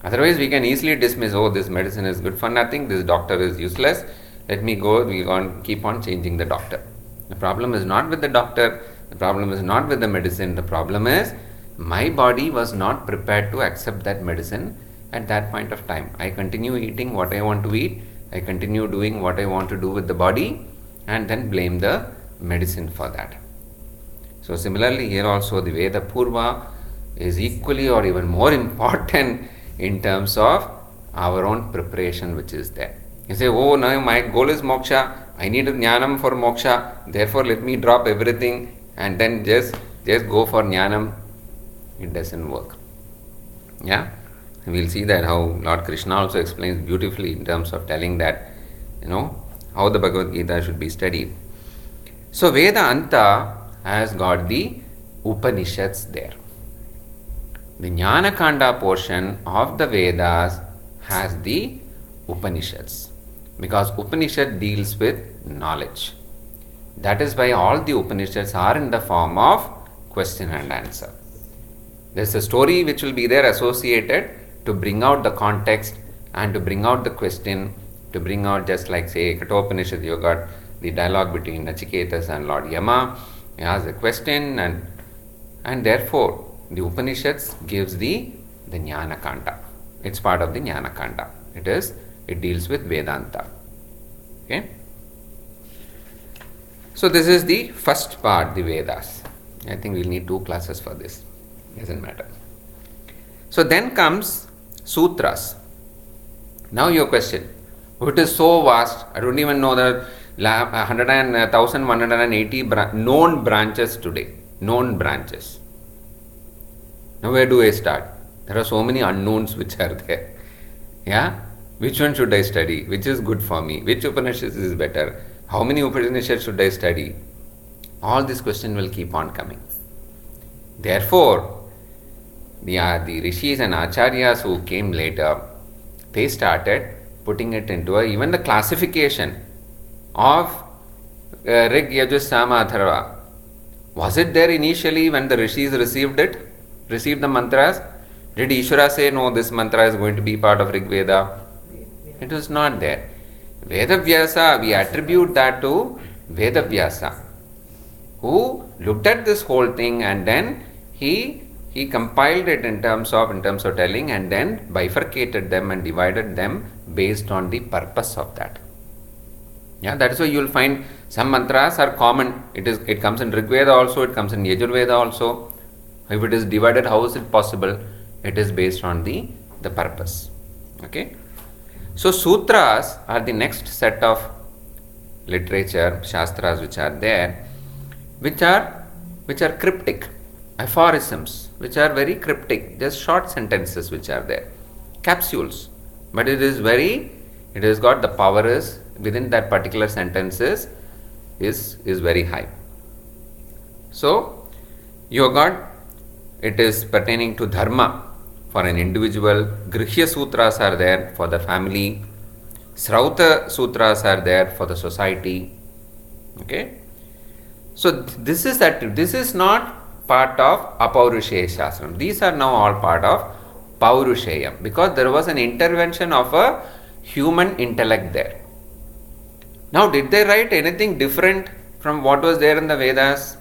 [SPEAKER 1] Otherwise, we can easily dismiss, oh, this medicine is good for nothing, this doctor is useless, let me go, we'll go and keep on changing the doctor. The problem is not with the doctor, the problem is not with the medicine, the problem is my body was not prepared to accept that medicine at that point of time. I continue eating what I want to eat, I continue doing what I want to do with the body, and then blame the medicine for that. So similarly here also the Veda Purva is equally or even more important in terms of our own preparation which is there. You say, oh, no, my goal is moksha, I need jnanam for moksha, therefore let me drop everything and then just go for jnanam. It doesn't work. Yeah? We'll see that how Lord Krishna also explains beautifully in terms of telling that, how the Bhagavad Gita should be studied. So Vedanta has got the Upanishads there. The Jnana Kanda portion of the Vedas has the Upanishads, because Upanishad deals with knowledge. That is why all the Upanishads are in the form of question and answer. There is a story which will be there associated to bring out the context and to bring out the question, to bring out, just like say Kathopanishad, you got the dialogue between Nachiketas and Lord Yama. He asks a question and therefore the Upanishads gives the Jnana Kanda. It's part of the Jnana Kanda. It deals with Vedanta. Okay. So this is the first part, the Vedas. I think we'll need 2 classes for this. Doesn't matter. So then comes Sutras. Now your question. It is so vast. I don't even know the 1,180 known branches today. Known branches. Now where do I start? There are so many unknowns which are there. Yeah? Which one should I study? Which is good for me? Which Upanishad is better? How many Upanishads should I study? All these questions will keep on coming. Therefore, the Rishis and Acharyas who came later, they started putting it into even the classification of Rig, Yajus, Sama, Atharva. Was it there initially when the Rishis received the mantras? Did Ishvara say, no, this mantra is going to be part of Rig Veda? It was not there. Vedavyasa, we attribute that to Vedavyasa, who looked at this whole thing and then he compiled it in terms of telling, and then bifurcated them and divided them based on the purpose of that. Yeah, that is why you will find some mantras are common. It comes in Rig Veda also, it comes in Yajur Veda also. If it is divided, how is it possible? It is based on the purpose. Okay. So sutras are the next set of literature, shastras which are there, which are cryptic, aphorisms, which are very cryptic, just short sentences which are there, capsules, but it has got the power is within that particular sentences is very high. So you got, it is pertaining to dharma for an individual. Grihya sutras are there for the family. Srauta sutras are there for the society. Okay. So this is not part of Apaurusheya Shastram. These are now all part of Paurusheyam, because there was an intervention of a human intellect there. Now, did they write anything different from what was there in the Vedas?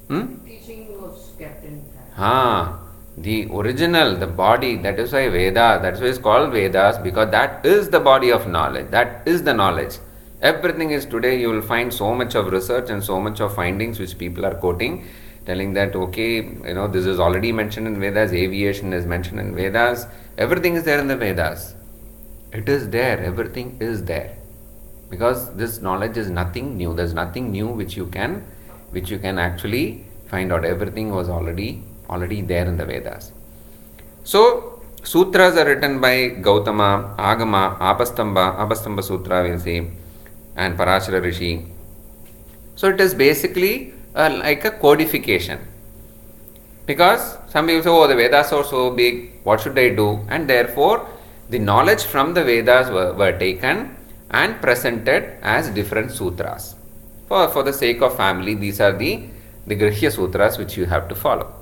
[SPEAKER 2] Teaching was kept intact.
[SPEAKER 1] The original, the body, that is why Veda, that's why it's called Vedas, because that is the body of knowledge, that is the knowledge. Everything is today, you will find so much of research and so much of findings which people are quoting, telling that, okay, this is already mentioned in Vedas, aviation is mentioned in Vedas, everything is there in the Vedas. It is there, everything is there. Because this knowledge is nothing new, there's nothing new which you can actually find out. Everything was already there in the Vedas. So, sutras are written by Gautama, Agama, Apastamba Sutra we'll see, and Parashara Rishi. So, it is basically like a codification. Because some people say, oh, the Vedas are so big, what should I do? And therefore, the knowledge from the Vedas were taken and presented as different sutras. For the sake of family, these are the Grihya sutras which you have to follow.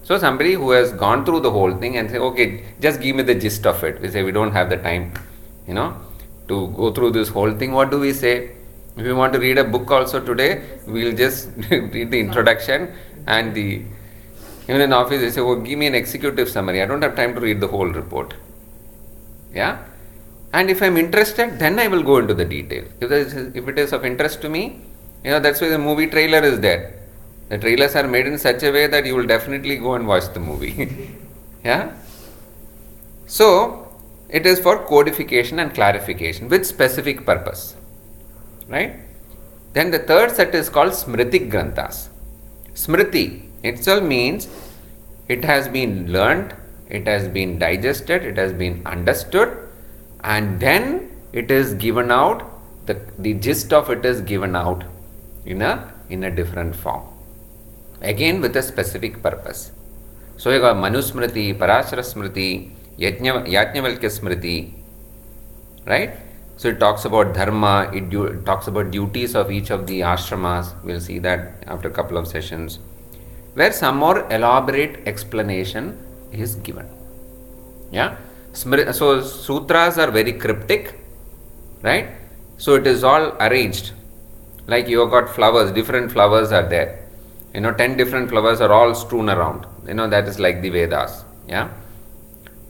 [SPEAKER 1] So somebody who has gone through the whole thing and say, okay, just give me the gist of it. We say we don't have the time, to go through this whole thing. What do we say? If we want to read a book also today, we'll just read the introduction and even in office they say, oh, give me an executive summary. I don't have time to read the whole report. Yeah? And if I'm interested, then I will go into the detail. If it is of interest to me, that's why the movie trailer is there. The trailers are made in such a way that you will definitely go and watch the movie. Yeah? So, it is for codification and clarification with specific purpose. Right? Then the third set is called Smriti Granthas. Smriti itself means it has been learnt, it has been digested, it has been understood, and then it is given out, the gist of it is given out in a different form. Again with a specific purpose. So you got Manusmriti, Parashara Smriti, Yajnavalkya Smriti, right? So it talks about dharma, it talks about duties of each of the ashramas. We'll see that after a couple of sessions, where some more elaborate explanation is given. Yeah? So sutras are very cryptic, right? So it is all arranged. Like you have got flowers, different flowers are there. 10 different flowers are all strewn around. That is like the Vedas. Yeah?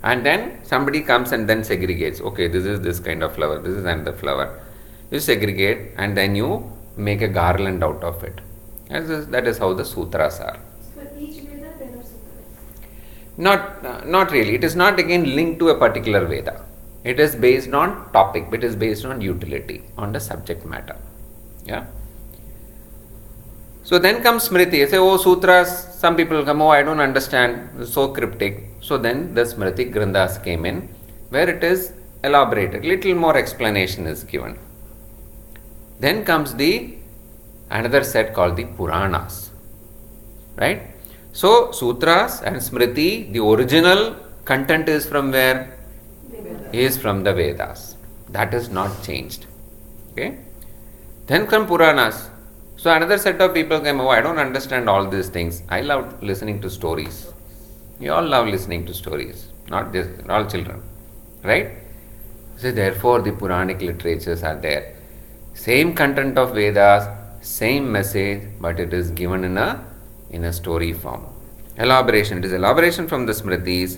[SPEAKER 1] And then somebody comes and then segregates. Okay, this is this kind of flower, this is another flower. You segregate and then you make a garland out of it. That is how the sutras are.
[SPEAKER 3] So for each Veda there are sutras?
[SPEAKER 1] Not really. It is not again linked to a particular Veda. It is based on topic. It is based on utility, on the subject matter. Yeah. So then comes Smriti. You say, oh, sutras, some people come, oh, I don't understand, it's so cryptic. So then the Smriti Granthas came in, where it is elaborated, little more explanation is given. Then comes another set called the Puranas. Right? So, sutras and Smriti, the original content is from where? Is from the Vedas. That is not changed. Okay? Then come Puranas. So another set of people came, oh, I don't understand all these things. I love listening to stories. You all love listening to stories, not just all children. Right? So therefore the Puranic literatures are there. Same content of Vedas, same message, but it is given in a story form. Elaboration. It is elaboration from the Smritis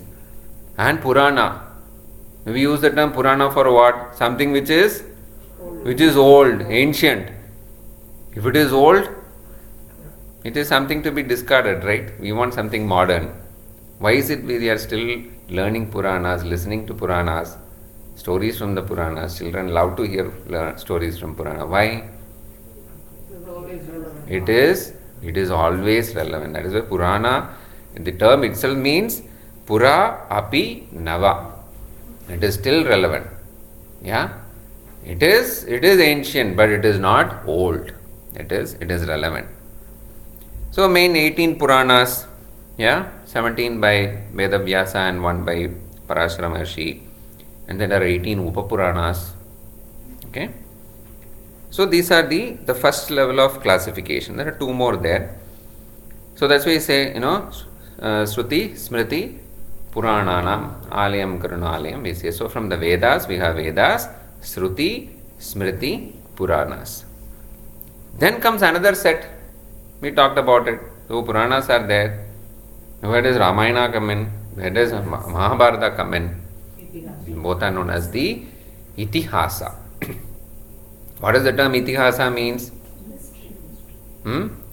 [SPEAKER 1] and Purana. We use the term Purana for what? Something which is old, ancient. If it is old, it is something to be discarded, right? We want something modern. Why is it we are still learning Puranas, listening to Puranas, stories from the Puranas? Children love to hear stories from Purana. Why? It is always relevant. That is why Purana, the term itself means Pura Api Nava. It is still relevant. Yeah? It is ancient, but it is not old. It is relevant. So main 18 Puranas, 17 by Vedavyasa and 1 by Parashara Maharshi, and then there are 18 Upapuranas. Okay. So these are the first level of classification. There are 2 more there. So that's why you say, Shruti, Smriti, Purananam, Alayam, Karunalayam, we say. So from the Vedas, we have Vedas, Shruti, Smriti, Puranas. Then comes another set. We talked about it. So Puranas are there. Where does Ramayana come in? Where does Mahabharata come in? Both are known as the Itihasa. What does the term Itihasa means?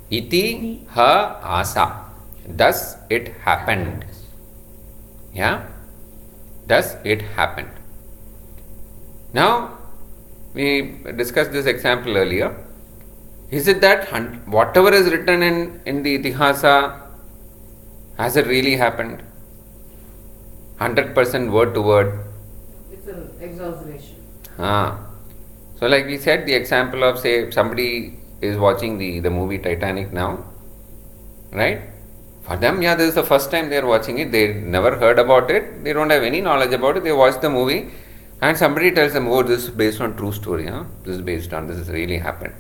[SPEAKER 1] Iti ha asa. Thus it happened. Yeah? Thus it happened. Now, we discussed this example earlier. Is it that whatever is written in the Itihasa, has it really happened? 100% word to word?
[SPEAKER 2] It's an exaggeration.
[SPEAKER 1] So like we said, the example of, say, somebody is watching the movie Titanic now, right? For them, this is the first time they are watching it. They never heard about it. They don't have any knowledge about it. They watch the movie and somebody tells them, oh, this is based on true story. This has really happened.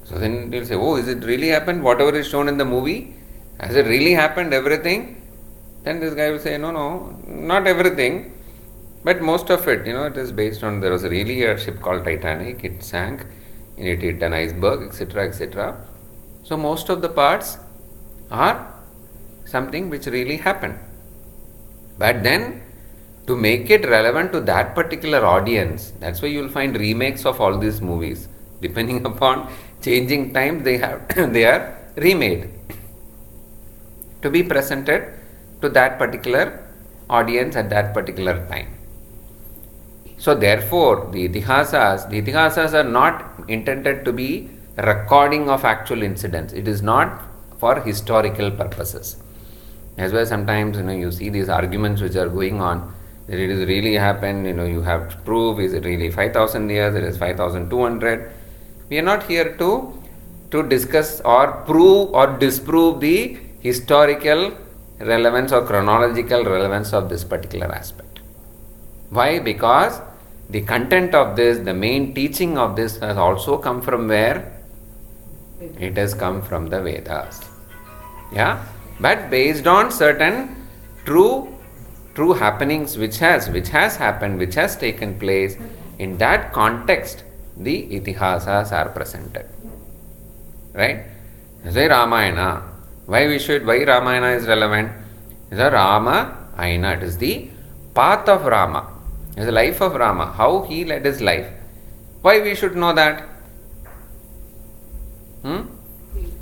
[SPEAKER 1] So then they'll say, oh, is it really happened? Whatever is shown in the movie, has it really happened, everything? Then this guy will say, no, not everything, but most of it, it is based on, there was really a ship called Titanic, it sank, and it hit an iceberg, etc., etc. So most of the parts are something which really happened. But then, to make it relevant to that particular audience, that's why you will find remakes of all these movies. Depending upon changing time, they are remade to be presented to that particular audience at that particular time. So therefore, the itihasas are not intended to be recording of actual incidents. It is not for historical purposes. As well, sometimes you see these arguments which are going on that it is really happened. You have to prove, is it really 5,000 years? It is 5,200. We are not here to discuss or prove or disprove the historical relevance or chronological relevance of this particular aspect. Why? Because the content of this, the main teaching of this has also come from where? It has come from the Vedas. Yeah? But based on certain true happenings which has happened, which has taken place, in that context the itihasas are presented. Right? Say Ramayana. Why Ramayana is relevant? It is a Rama Aina. It is the path of Rama. It is the life of Rama. How he led his life. Why we should know that?
[SPEAKER 2] He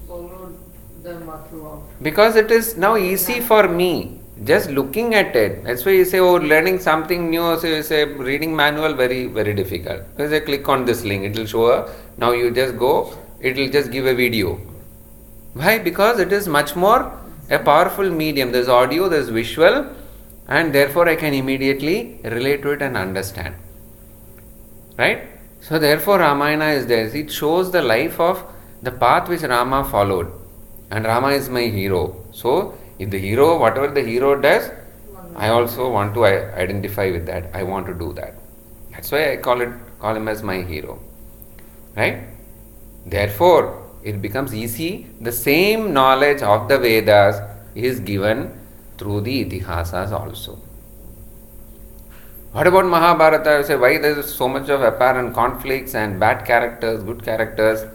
[SPEAKER 2] followed Dharma throughout.
[SPEAKER 1] Because it is now easy for me. Just looking at it. That's why you say, learning something new. So you say, reading manual, very, very difficult. You say, click on this link. It will show now you just go. It will just give a video. Why? Because it is much more a powerful medium. There is audio, there is visual, and therefore I can immediately relate to it and understand. Right? So therefore Ramayana is there. It shows the life of the path which Rama followed. And Rama is my hero. So if the hero, whatever the hero does, I also want to identify with that. I want to do that. That's why I call him as my hero. Right? Therefore, it becomes easy. The same knowledge of the Vedas is given through the itihasas also. What about Mahabharata? You say, why there is so much of apparent conflicts and bad characters, good characters,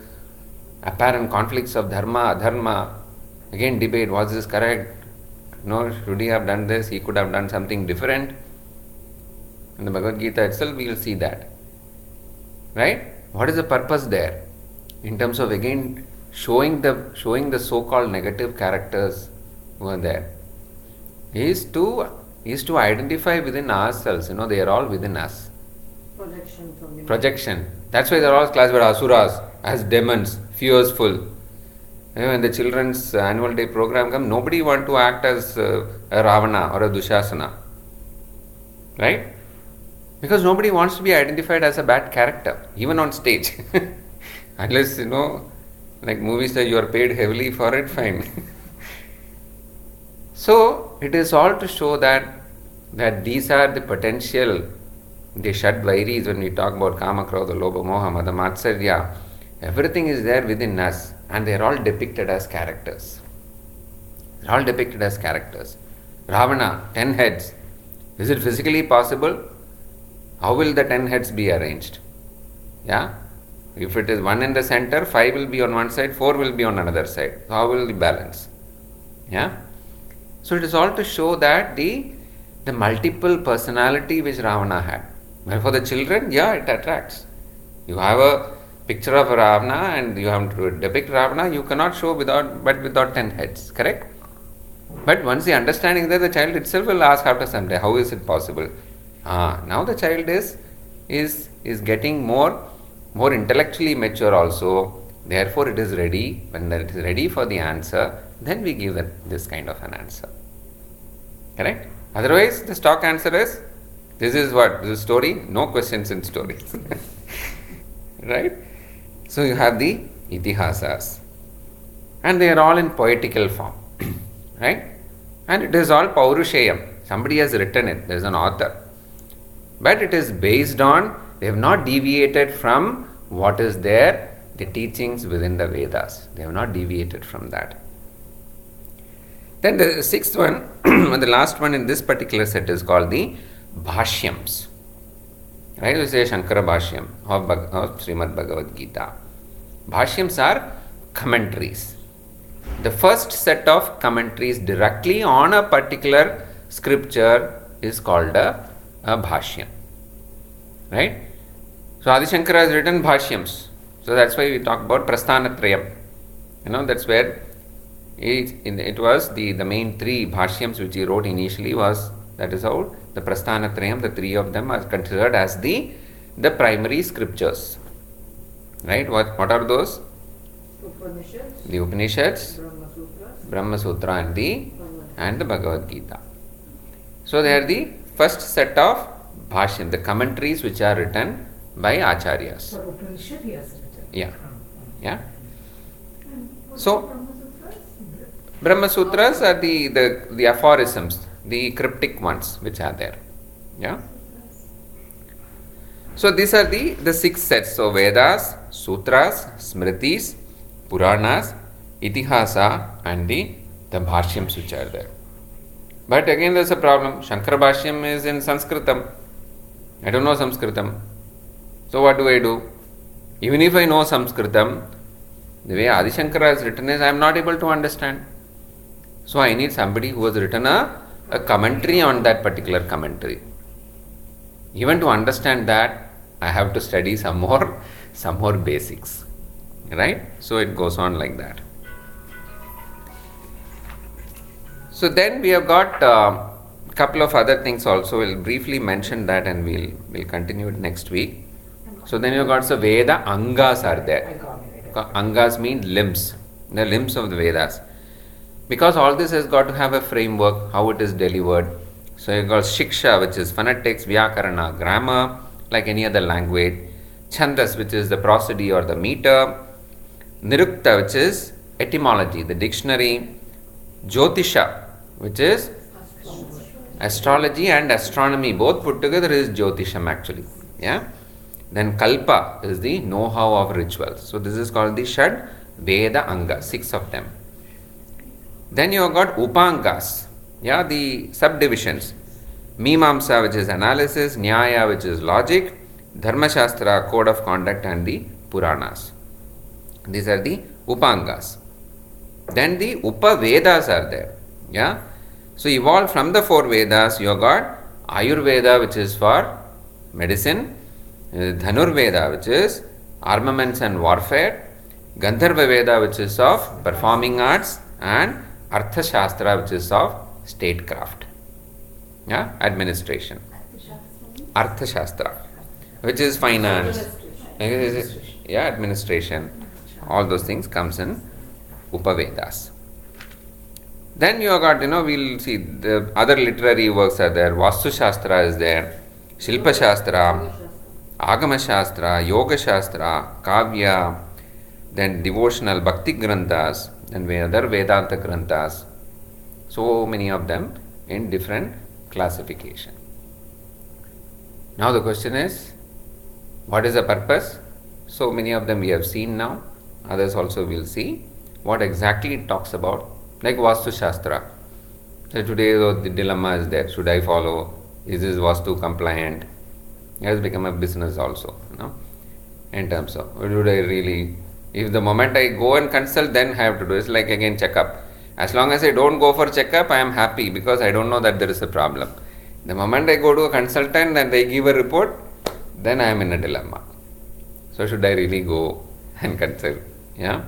[SPEAKER 1] apparent conflicts of dharma, adharma. Again debate, was this correct? No, should he have done this? He could have done something different. In the Bhagavad Gita itself, we will see that. Right? What is the purpose there? In terms of again showing the so-called negative characters who are there, is to identify within ourselves. They are all within us.
[SPEAKER 2] Projection from the
[SPEAKER 1] Projection. That's why they are all classified asuras, as demons, fearful. When the children's annual day program comes, nobody want to act as a Ravana or a Dushasana. Right? Because nobody wants to be identified as a bad character, even on stage. Unless, like movies that you are paid heavily for it, fine. So, it is all to show that these are the potential, the Shad Vairis, when we talk about Kama, Krodha, Lobha, Moha, Mada, Matsarya, everything is there within us, and they are all depicted as characters. They are all depicted as characters. Ravana, 10 heads. Is it physically possible? How will the 10 heads be arranged? Yeah? If it is 1 in the center, 5 will be on one side, 4 will be on another side. How will the balance? Yeah? So it is all to show that the multiple personality which Ravana had. But for the children, it attracts. You have a picture of Ravana and you have to depict Ravana, you cannot show without 10 heads, correct? But once the understanding is there, the child itself will ask after some day, how is it possible? Now the child is getting more intellectually mature also. Therefore it is ready. When it is ready for the answer, then we give this kind of an answer. Correct? Otherwise, the stock answer is, this is what? This is story, no questions in stories. Right? So you have the itihasas. And they are all in poetical form. Right? And it is all Paurusheyam. Somebody has written it. There is an author. But it is based on, they have not deviated from what is there, the teachings within the Vedas. They have not deviated from that. Then the sixth one, the last one in this particular set is called the Bhashyams. Right? We say Shankara Bhashyam of Srimad Bhagavad Gita. Bhashyams are commentaries. The first set of commentaries directly on a particular scripture is called a Bhashyam. Right? So Adi Shankara has written Bhashyams. So that's why we talk about Prasthanatrayam. That's where it was the main three Bhashyams which he wrote initially was, that is how the Prasthanatrayam, the three of them are considered as the primary scriptures. Right? What are those?
[SPEAKER 2] Upanishads,
[SPEAKER 1] The Upanishads,
[SPEAKER 2] Brahma Sutras,
[SPEAKER 1] Brahma Sutra and the Bhagavad Gita. So they are the first set of Bhashyam, the commentaries which are written by Acharyas.
[SPEAKER 4] For Upanishad, he has written.
[SPEAKER 1] Yeah. Yeah.
[SPEAKER 3] And what
[SPEAKER 1] So-
[SPEAKER 3] about Brahma Sutras?
[SPEAKER 1] Brahma Sutras are the aphorisms, the cryptic ones which are there. Yeah. So these are the six sets. So Vedas, Sutras, Smritis, Puranas, Itihasa and the Bhashyams which are there. But again there's a problem. Shankara Bhashyam is in Sanskritam. I don't know Sanskritam. So what do? Even if I know Sanskritam, the way Adi Shankara has written is I am not able to understand. So I need somebody who has written a commentary on that particular commentary. Even to understand that, I have to study some more basics. Right? So it goes on like that. So then we have got a couple of other things also. We'll briefly mention that and we'll continue it next week. So then you've got Veda Angas are there. Angas mean limbs, the limbs of the Vedas. Because all this has got to have a framework, how it is delivered. So you've got Shiksha, which is phonetics, Vyakarana, grammar, like any other language. Chandas, which is the prosody or the meter. Nirukta, which is etymology, the dictionary. Jyotisha, which is astrology and astronomy. Both put together is Jyotisham actually. Yeah. Then Kalpa is the know-how of rituals. So this is called the Shad Veda Anga, 6 of them. Then you have got Upangas, the subdivisions. Mimamsa, which is analysis, Nyaya, which is logic, Dharma Shastra, code of conduct, and the Puranas. These are the Upangas. Then the Upavedas are there. Yeah. So evolved from the 4 Vedas, you have got Ayurveda, which is for medicine, Dhanurveda, which is armaments and warfare, Gandharva Veda, which is of performing arts, and Arthashastra, which is of statecraft, administration. Arthashastra, which is finance, administration. All those things comes in Upavedas. Then you have got, we'll see the other literary works are there. Vastu Shastra is there, Shilpa Shastra, Agama Shastra, Yoga Shastra, Kavya, then devotional Bhakti Granthas, and other Vedanta Granthas. So many of them in different classification. Now the question is, what is the purpose? So many of them we have seen now. Others also we'll see what exactly it talks about. Like Vastu Shastra. So today the dilemma is there. Should I follow? Is this Vastu compliant? It has become a business also, in terms of, do I really, if the moment I go and consult, then I have to do, it's like again checkup. As long as I don't go for checkup, I am happy because I don't know that there is a problem. The moment I go to a consultant and they give a report, then I am in a dilemma. So should I really go and consult? Yeah.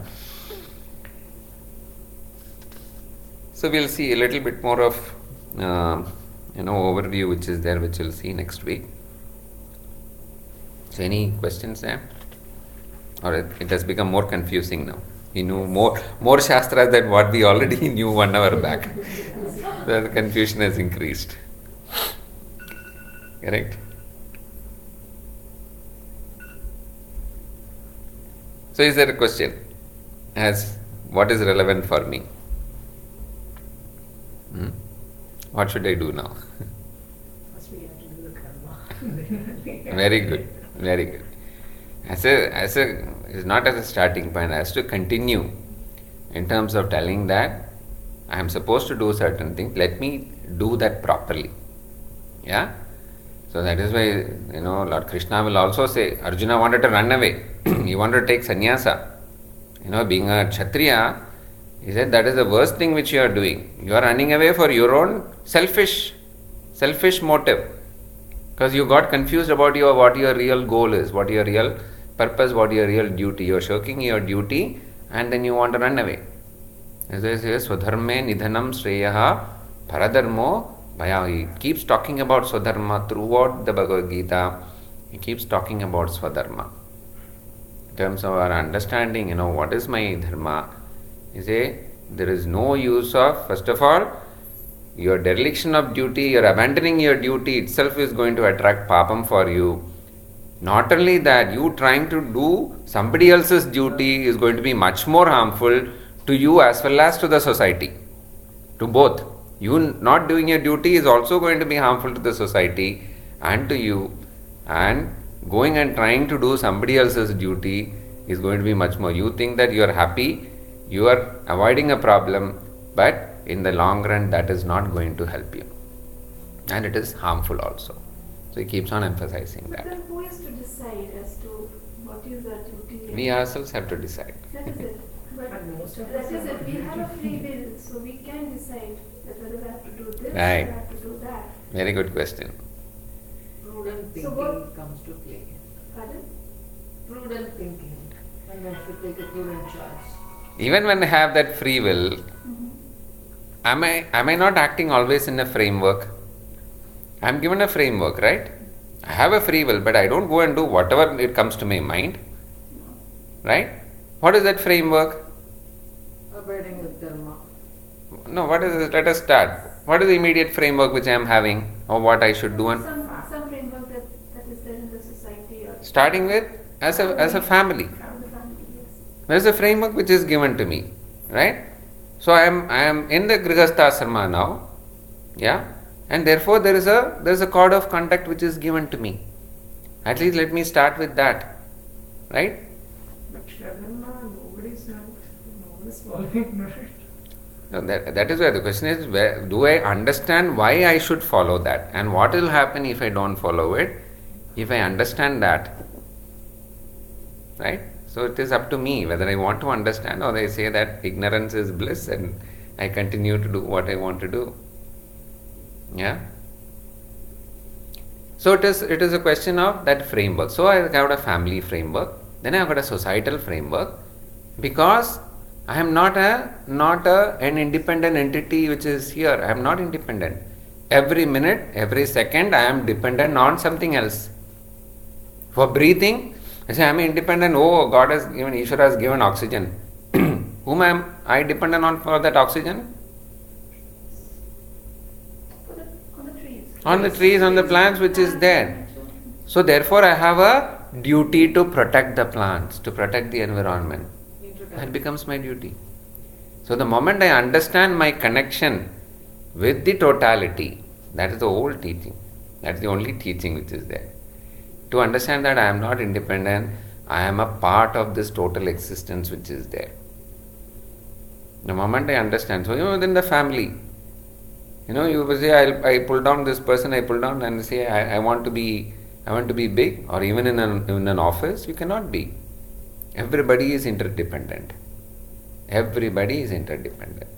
[SPEAKER 1] So we'll see a little bit more of overview which is there, which we'll see next week. So any questions there? Or it has become more confusing now. You know more Shastras than what we already knew 1 hour back. So the confusion has increased. Correct? So is there a question as what is relevant for me? What should I do now?
[SPEAKER 4] First we have to do the karma.
[SPEAKER 1] Very good, very good. It's not as a starting point, as to continue in terms of telling that I am supposed to do certain things. Let me do that properly. Yeah? So that is why, Lord Krishna will also say, Arjuna wanted to run away. He wanted to take sannyasa. Being a Kshatriya, he said that is the worst thing which you are doing. You are running away for your own selfish motive. Because you got confused about what your real goal is, what your real purpose, what your real duty. You are shirking your duty and then you want to run away. As I say, Swadharme Nidhanam Shreyaha Paradharmo Bhaya. He keeps talking about Swadharma throughout the Bhagavad Gita. He keeps talking about Swadharma. In terms of our understanding, what is my dharma? You say, there is no use of, first of all, your dereliction of duty, your abandoning your duty itself is going to attract papam for you. Not only that, you trying to do somebody else's duty is going to be much more harmful to you as well as to the society. To both. You not doing your duty is also going to be harmful to the society and to you. And going and trying to do somebody else's duty is going to be much more. You think that you are happy, you are avoiding a problem, but in the long run that is not going to help you. And it is harmful also. So he keeps on emphasizing that.
[SPEAKER 3] But then who is to decide as to what is our duty?
[SPEAKER 1] We ourselves have to decide.
[SPEAKER 3] That is it. But
[SPEAKER 4] But most of
[SPEAKER 3] that
[SPEAKER 4] us
[SPEAKER 3] is
[SPEAKER 4] are
[SPEAKER 3] it. We have a free will, so we can decide that whether we have to do this
[SPEAKER 1] Right.
[SPEAKER 3] or have to do that.
[SPEAKER 1] Very good question.
[SPEAKER 2] Prudent
[SPEAKER 3] So
[SPEAKER 2] thinking
[SPEAKER 3] what-
[SPEAKER 2] comes to play.
[SPEAKER 3] Pardon?
[SPEAKER 2] Prudent thinking. And we have to take a prudent choice.
[SPEAKER 1] Even when I have that free will,
[SPEAKER 3] Mm-hmm.
[SPEAKER 1] am I not acting always in a framework? I am given a framework, right? I have a free will, but I don't go and do whatever it comes to my mind. Right? What is that framework?
[SPEAKER 2] Abiding with dharma.
[SPEAKER 1] No, what is it? Let us start. What is the immediate framework which I am having, or what I should do? And
[SPEAKER 3] Some framework that is there in the society or
[SPEAKER 1] starting with as a family.
[SPEAKER 3] from the family, yes.
[SPEAKER 1] There is a framework which is given to me, right? So I am in the Grihastha asrama now, yeah, and therefore there is a code of conduct which is given to me. At least let me start with that, right?
[SPEAKER 4] But Shraddha, nobody's not, no one is following, right?
[SPEAKER 1] No, that is where the question is, where do I understand why I should follow that, and what will happen if I don't follow it? If I understand that, right? So it is up to me whether I want to understand or I say that ignorance is bliss and I continue to do what I want to do. Yeah. So it is a question of that framework. So I got a family framework, then I have got a societal framework, because I am not an independent entity which is here. I am not independent. Every minute, every second, I am dependent on something else. For breathing, I say I am independent. Oh, God has given, Ishvara has given oxygen. Whom am I dependent on for that oxygen?
[SPEAKER 3] On the trees.
[SPEAKER 1] On the trees, on the plants which is there. So therefore I have a duty to protect the plants, to protect the environment. That becomes my duty. So the moment I understand my connection with the totality, that is the whole teaching. That's the only teaching which is there. To understand that I am not independent, I am a part of this total existence which is there. The moment I understand, so within the family, you will say, I pull down this person, I pull down and say, I want to be big, or even in an office, you cannot be. Everybody is interdependent. Everybody is interdependent.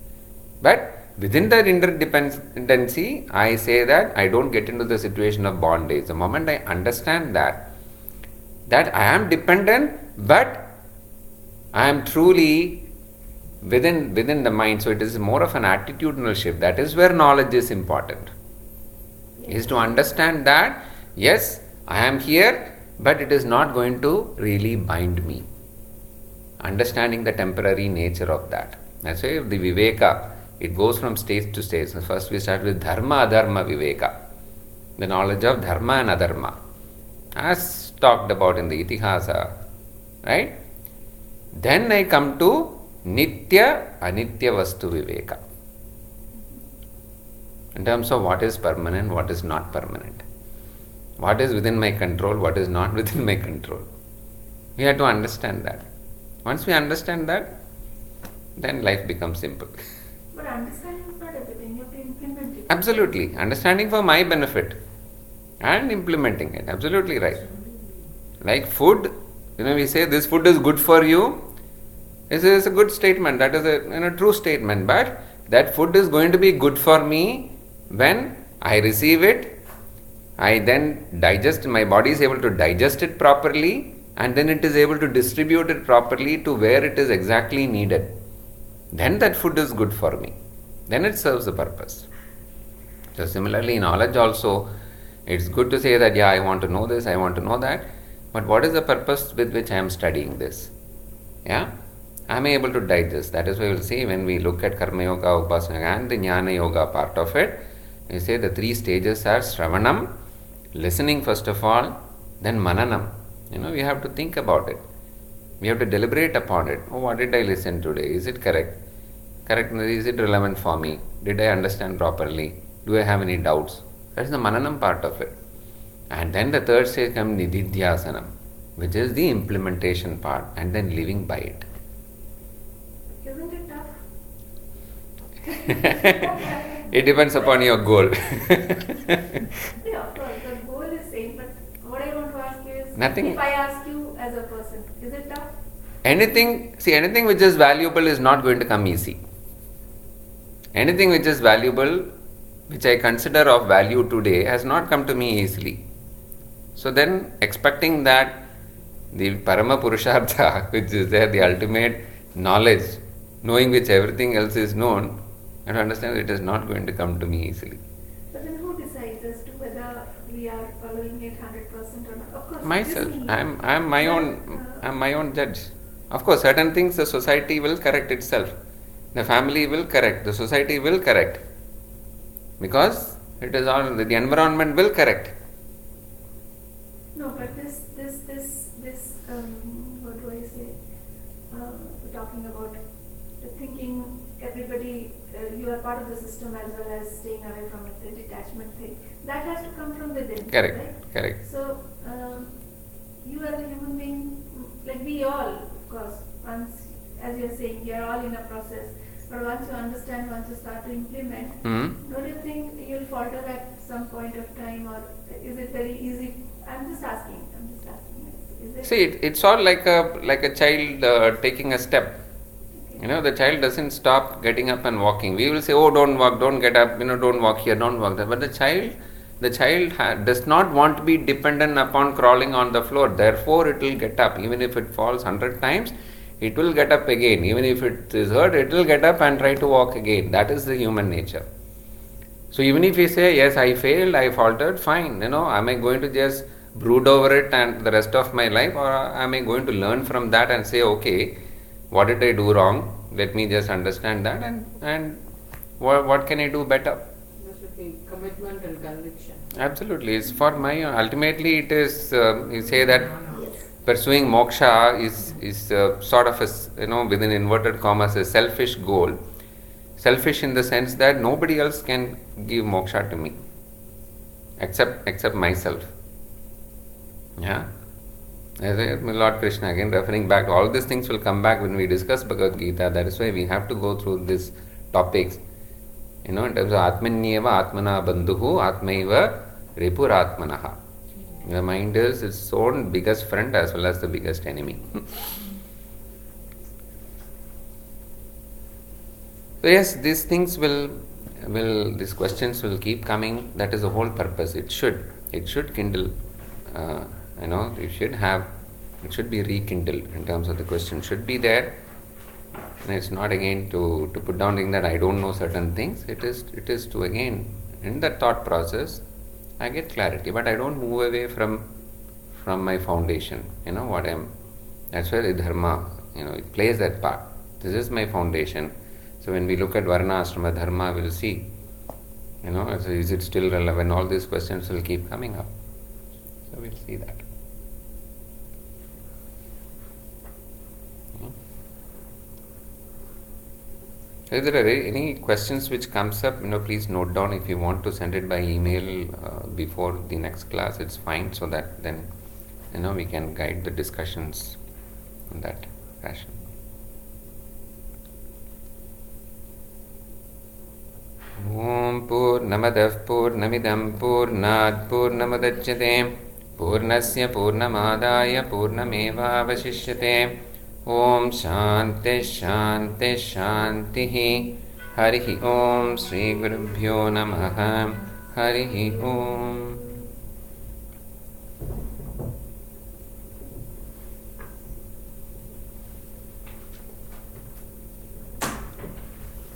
[SPEAKER 1] But within that interdependency, I say that I don't get into the situation of bondage. The moment I understand that I am dependent, but I am truly within the mind. So it is more of an attitudinal shift. That is where knowledge is important. Is to understand that, yes, I am here, but it is not going to really bind me. Understanding the temporary nature of that. That's why the Viveka, it goes from stage to stage. So first we start with Dharma, Adharma, Viveka. The knowledge of Dharma and Adharma. As talked about in the Itihasa. Right? Then I come to Nitya, Anitya Vastu Viveka. In terms of what is permanent, what is not permanent. What is within my control, what is not within my control. We have to understand that. Once we understand that, then life becomes simple.
[SPEAKER 3] But understanding is not everything. You have to implement it.
[SPEAKER 1] Absolutely. Understanding for my benefit and implementing it. Absolutely right. Like food, we say this food is good for you. This is a good statement. That is a true statement. But that food is going to be good for me when I receive it. I then digest. My body is able to digest it properly, and then it is able to distribute it properly to where it is exactly needed. Then that food is good for me. Then it serves the purpose. So similarly, knowledge also, it's good to say that, yeah, I want to know this, I want to know that, but what is the purpose with which I am studying this? Yeah? Am I able to digest? That is why we will see when we look at Karma Yoga, Upasana and the Jnana Yoga part of it, we say the 3 stages are Shravanam, listening first of all, then Mananam. We have to think about it. We have to deliberate upon it. Oh, what did I listen today? Is it correct? Correct? Is it relevant for me? Did I understand properly? Do I have any doubts? That is the Mananam part of it. And then the third stage comes Nididhyasanam, which is the implementation part, and then living by it.
[SPEAKER 3] Isn't it tough?
[SPEAKER 1] It depends upon your goal.
[SPEAKER 3] Yeah, of course, the goal is same, but what I want to ask you is,
[SPEAKER 1] Nothing.
[SPEAKER 3] if I ask you as a person, is it tough?
[SPEAKER 1] Anything which is valuable is not going to come easy. Anything which is valuable, which I consider of value today, has not come to me easily. So then, expecting that the Parama Purushartha, which is there, the ultimate knowledge, knowing which everything else is known, I don't understand it is not going to come to me easily.
[SPEAKER 3] But then who decides as to whether we are following it 100% or not? Of course,
[SPEAKER 1] Myself.
[SPEAKER 3] it is me.
[SPEAKER 1] I'm my own judge. Of course, certain things the society will correct itself. The family will correct. The society will correct. Because it is all, the environment will correct.
[SPEAKER 3] No, but this, what do I say? We're talking about the thinking, everybody, you are part of the system as well as staying away from it, the detachment thing. That has to come from within.
[SPEAKER 1] Correct,
[SPEAKER 3] right?
[SPEAKER 1] correct.
[SPEAKER 3] So, you as a human being, like we all, of course, once, as you're saying, you're all in a process. But once you understand, once you start to implement, don't you think you'll falter at some point of time, or is it very easy? I'm just asking. Is it?
[SPEAKER 1] See, it's all like a child taking a step.
[SPEAKER 3] Okay.
[SPEAKER 1] The child doesn't stop getting up and walking. We will say, oh, don't walk, don't get up, don't walk here, don't walk there. But the child does not want to be dependent upon crawling on the floor. Therefore, it will get up. Even if it falls 100 times, it will get up again. Even if it is hurt, it will get up and try to walk again. That is the human nature. So even if we say, yes, I failed, I faltered, fine. Am I going to just brood over it and the rest of my life, or am I going to learn from that and say, okay, what did I do wrong? Let me just understand that and what can I do better?
[SPEAKER 2] There should be commitment and conviction.
[SPEAKER 1] Absolutely. It's for my own. Ultimately, it is, you say that pursuing moksha is sort of a, within inverted commas, a selfish goal. Selfish in the sense that nobody else can give moksha to me except myself. Yeah. As Lord Krishna, again referring back to all these things, will come back when we discuss Bhagavad Gita. That is why we have to go through these topics. In terms of Atmanyeva Atmana Bandhuhu Atmaiva Ripuratmanaha. The mind is its own biggest friend as well as the biggest enemy. So yes, these things these questions will keep coming. That is the whole purpose. It should kindle. It should be rekindled in terms of the question should be there. And it's not again to put down thing that I don't know certain things. It is to again, in that thought process, I get clarity, but I don't move away from my foundation. That's where the dharma, it plays that part. This is my foundation. So when we look at Varna, Ashrama, Dharma, we'll see, is it still relevant? All these questions will keep coming up. So we'll see that. If there are any questions which comes up, please note down. If you want to send it by email before the next class, it's fine, so that then we can guide the discussions in that fashion. पूर्णमदः पूर्णमिदं पूर्णात् पूर्णमुदच्यते पूर्णस्य पूर्णमादाय पूर्णमेवावशिष्यते। ॐ शान्तिः शान्तिः शान्तिः। हरिः ॐ श्रीगुरुभ्यो नमः। हरिः ॐ।